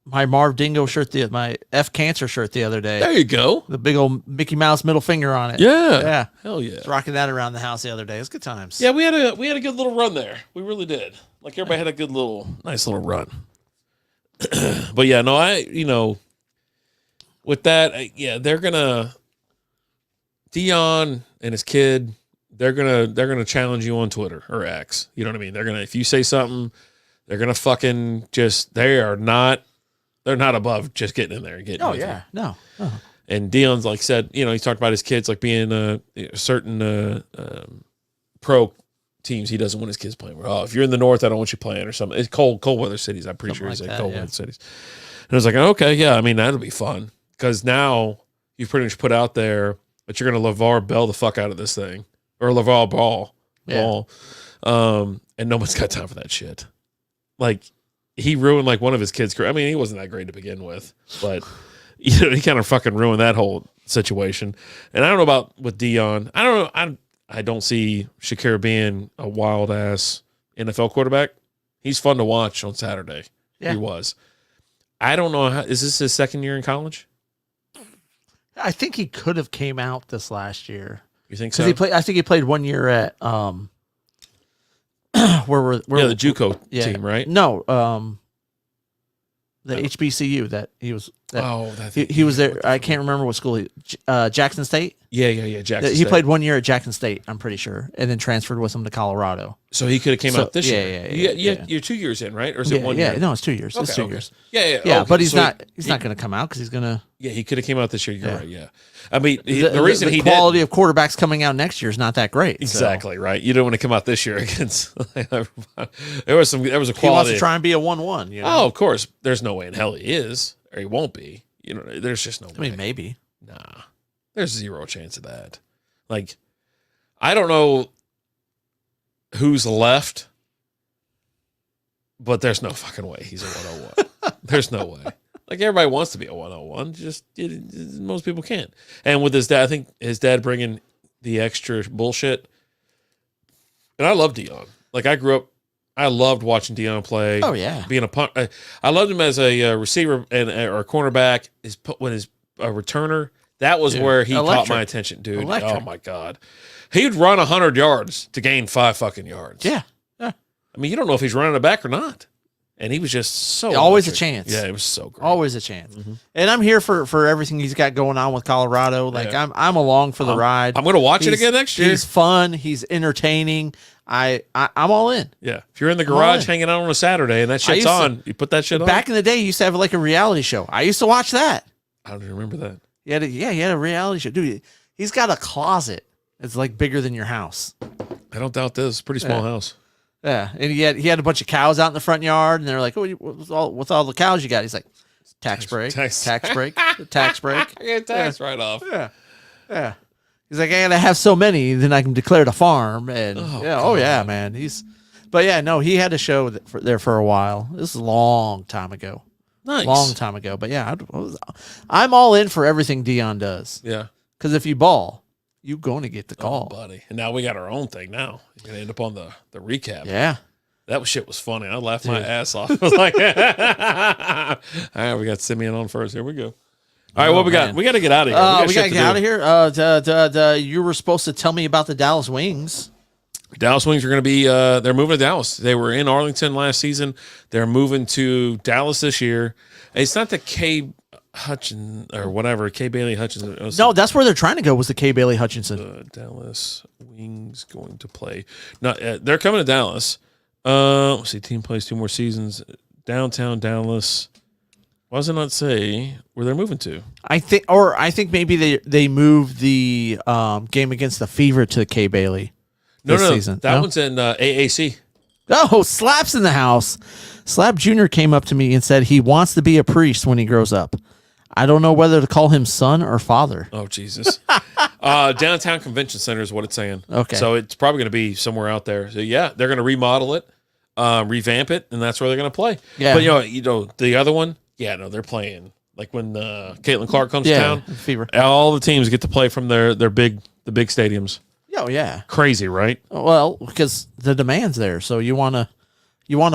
my Marv Dingo shirt, my F Cancer shirt the other day. There you go. The big old Mickey Mouse middle finger on it. Yeah. Yeah. Hell yeah. Was rocking that around the house the other day. It was good times. Yeah, we had a good little run there. We really did. Like everybody had a nice little run. But yeah, no, with that, they're gonna Dion and his kid. They're gonna challenge you on Twitter or X. You know what I mean? They're gonna, if you say something, they're gonna fucking they're not above just getting in there and getting. Oh with yeah. you. No. And Dion's like said, he talked about his kids like being certain pro teams he doesn't want his kids playing. Oh, if you're in the north, I don't want you playing or something. It's cold weather cities. I'm pretty sure he Something said like that, cold yeah. weather cities. And I was like, okay, yeah, I mean, that'll be fun. Because now you've pretty much put out there that you're going to LeVar Bell the fuck out of this thing. Or LeVar Ball. And no one's got time for that shit. Like, he ruined like one of his kids' career. I mean, he wasn't that great to begin with, but he kind of fucking ruined that whole situation. And I don't know about with Deion. I don't know. I don't see Shakir being a wild ass NFL quarterback. He's fun to watch on Saturday. Yeah. He was. I don't know. Is this his second year in college? I think he could have came out this last year. You think so? I think he played 1 year at where the JUCO team, right? No, the HBCU that he was. He was there. I can't remember what school. Jackson State. Yeah. Jackson. He played 1 year at Jackson State. I'm pretty sure, and then transferred with him to Colorado. So he could have came out this year. Yeah. You're 2 years in, right? Or is it 1 year? Yeah, no, it's 2 years. It's 2 years. Yeah. Yeah, but he's not going to come out because he's going to. Yeah, he could have came out this year. You're right. Yeah. I mean, the quality of quarterbacks coming out next year is not that great. Exactly right. You don't want to come out this year against. There was a quality. He wants to try and be a 1-1. You know? Oh, of course. There's no way in hell he is, or he won't be. You know, there's just no way. I mean, maybe. Nah, there's zero chance of that. Like, I don't know who's left, but there's no fucking way he's a 101. There's no way. Like, everybody wants to be a 101. Just most people can't. And with his dad, I think his dad bringing the extra bullshit. And I love Deion. Like, I grew up, I loved watching Deion play. Oh, yeah. Being a punt. I loved him as a receiver or a cornerback. When his returner, that was where he caught my attention, dude. Oh, my God. He'd run 100 yards to gain 5 fucking yards. Yeah. I mean, you don't know if he's running it back or not. And he was just so always electric. A chance. Yeah, it was so great. Always a chance. Mm-hmm. And I'm here for everything he's got going on with Colorado. Like, I'm along for the ride. I'm going to watch it again next year. He's fun. He's entertaining. I'm all in. Yeah. If you're in the garage hanging out on a Saturday and that shit's on, you put that shit on. Back in the day, he used to have like a reality show. I used to watch that. I don't even remember that. He had a reality show. Dude, he's got a closet. It's like bigger than your house. I don't doubt this. It's a pretty small house. Yeah, and he had a bunch of cows out in the front yard, and they're like, "Oh, what's all the cows you got?" He's like, "Tax break, tax break, tax break." Yeah, tax write off. Yeah. He's like, "I gotta have so many, then I can declare it a farm." And man. He had a show there for a while. This is a long time ago. Nice, long time ago. But yeah, I'm all in for everything Deion does. Yeah, because if you ball, you're going to get the call, buddy. And now we got our own thing. Now you're gonna end up on the recap. Yeah, that shit was funny. I laughed my ass off. I was like, all right, we got Simeon on first. Here we go. All right, what we got? We got to get out of here. We got to get out of here. You were supposed to tell me about the Dallas Wings. Dallas Wings are going to be. They're moving to Dallas. They were in Arlington last season. They're moving to Dallas this year. It's not the K Hutchinson or whatever, K Bailey Hutchinson. No, that's where they're trying to go. Was the K Bailey Hutchinson? Dallas Wings going to play? No, they're coming to Dallas. Let's see. Team plays 2 more seasons. Downtown Dallas. Why does it not say where they're moving to? I think maybe they moved the game against the Fever to K Bailey. No, season. That one's in AAC. Oh, Slap's in the house. Slap Jr. came up to me and said he wants to be a priest when he grows up. I don't know whether to call him son or father. Oh, Jesus. Downtown Convention Center is what it's saying. Okay. So it's probably going to be somewhere out there. So, yeah, they're going to remodel it, revamp it, and that's where they're going to play. Yeah. But, you know, the other one, they're playing. Like when Caitlin Clark comes to town, Fever. All the teams get to play from the big stadiums. Oh, yeah. Crazy, right? Well, because the demand's there, so you want to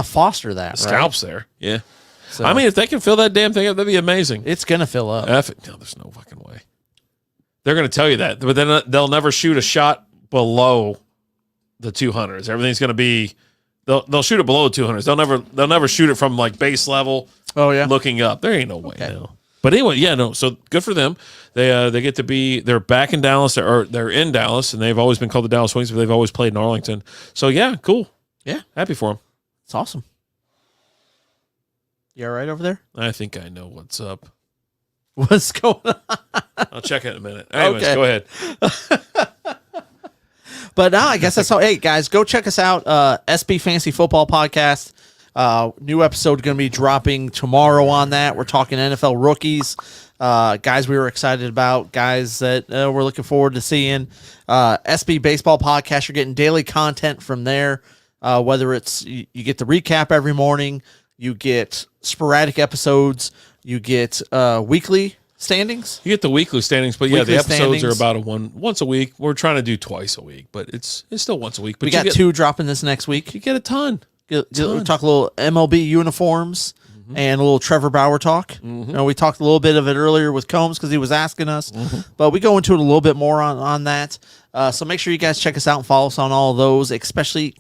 foster that. Scalps there, yeah. So, I mean, if they can fill that damn thing up, that'd be amazing. It's gonna fill up. No, there's no fucking way. They're gonna tell you that, but then they'll never shoot a shot below the 200s. Everything's gonna be they'll shoot it below the 200s. They'll never shoot it from like base level. Oh yeah, looking up. There ain't no way. Okay. No. But anyway, so good for them. They get to they're back in Dallas, or they're in Dallas, and they've always been called the Dallas Wings, but they've always played in Arlington. So yeah, cool. Yeah, happy for them. It's awesome. You all right over there? I think I know what's up. What's going on? I'll check it in a minute. Anyways, Go ahead. But I guess that's all. Hey guys, go check us out. SB Fantasy Football Podcast. New episode going to be dropping tomorrow on that. We're talking NFL rookies, guys we were excited about, guys that we're looking forward to seeing. SB Baseball Podcast, you're getting daily content from there, whether it's you get the recap every morning, you get sporadic episodes, you get weekly standings. You get the weekly standings, but Weekly the episodes standings. are about once a week. We're trying to do twice a week, but it's still once a week. But We got 2 dropping this next week. You get a ton. We talk a little MLB uniforms and a little Trevor Bauer talk. You know, we talked a little bit of it earlier with Combs because he was asking us, but we go into it a little bit more on that. So make sure you guys check us out and follow us on all of those. Especially,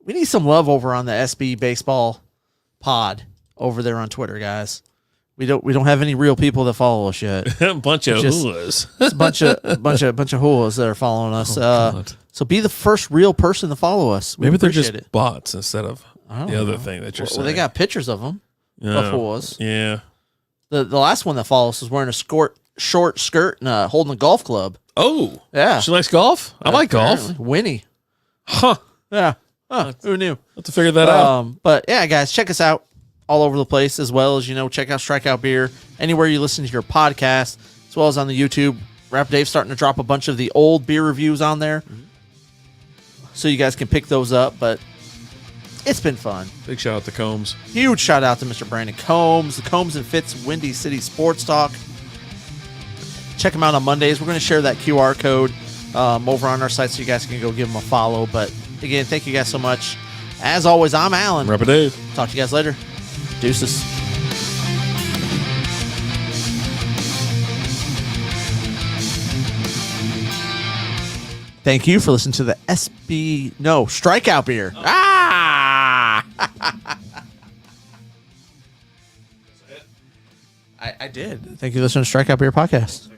we need some love over on the SB Baseball Pod over there on Twitter, guys. We don't have any real people that follow us yet. A bunch of Just- hoolas. It's a bunch of hools that are following us. God. So be the first real person to follow us. We Maybe they're appreciate just it. bots instead of I the don't other know. thing that you're Well, saying. they got pictures of them. yeah. fools. Yeah. The last one that followed us was wearing a short skirt and holding a golf club. Oh, Yeah, she likes golf. I like golf. Apparently. Winnie. Huh. Yeah. Huh, who knew? Have to figure that out. But yeah, guys, check us out all over the place, as well as, check out Strikeout Beer anywhere you listen to your podcast, as well as on the YouTube. Rap Dave's starting to drop a bunch of the old beer reviews on there, so you guys can pick those up. But it's been fun. Big shout out to Combs. Huge shout out to Mr. Brandon Combs, the Combs and Fitz Windy City Sports Talk. Check them out on Mondays. We're going to share that QR code over on our site so you guys can go give them a follow. But again, thank you guys so much. As always, I'm Alan. Rapper Dave. Talk to you guys later. Deuces. Thank you for listening to the Strikeout Beer. Ah! I did. Thank you for listening to Strikeout Beer Podcast.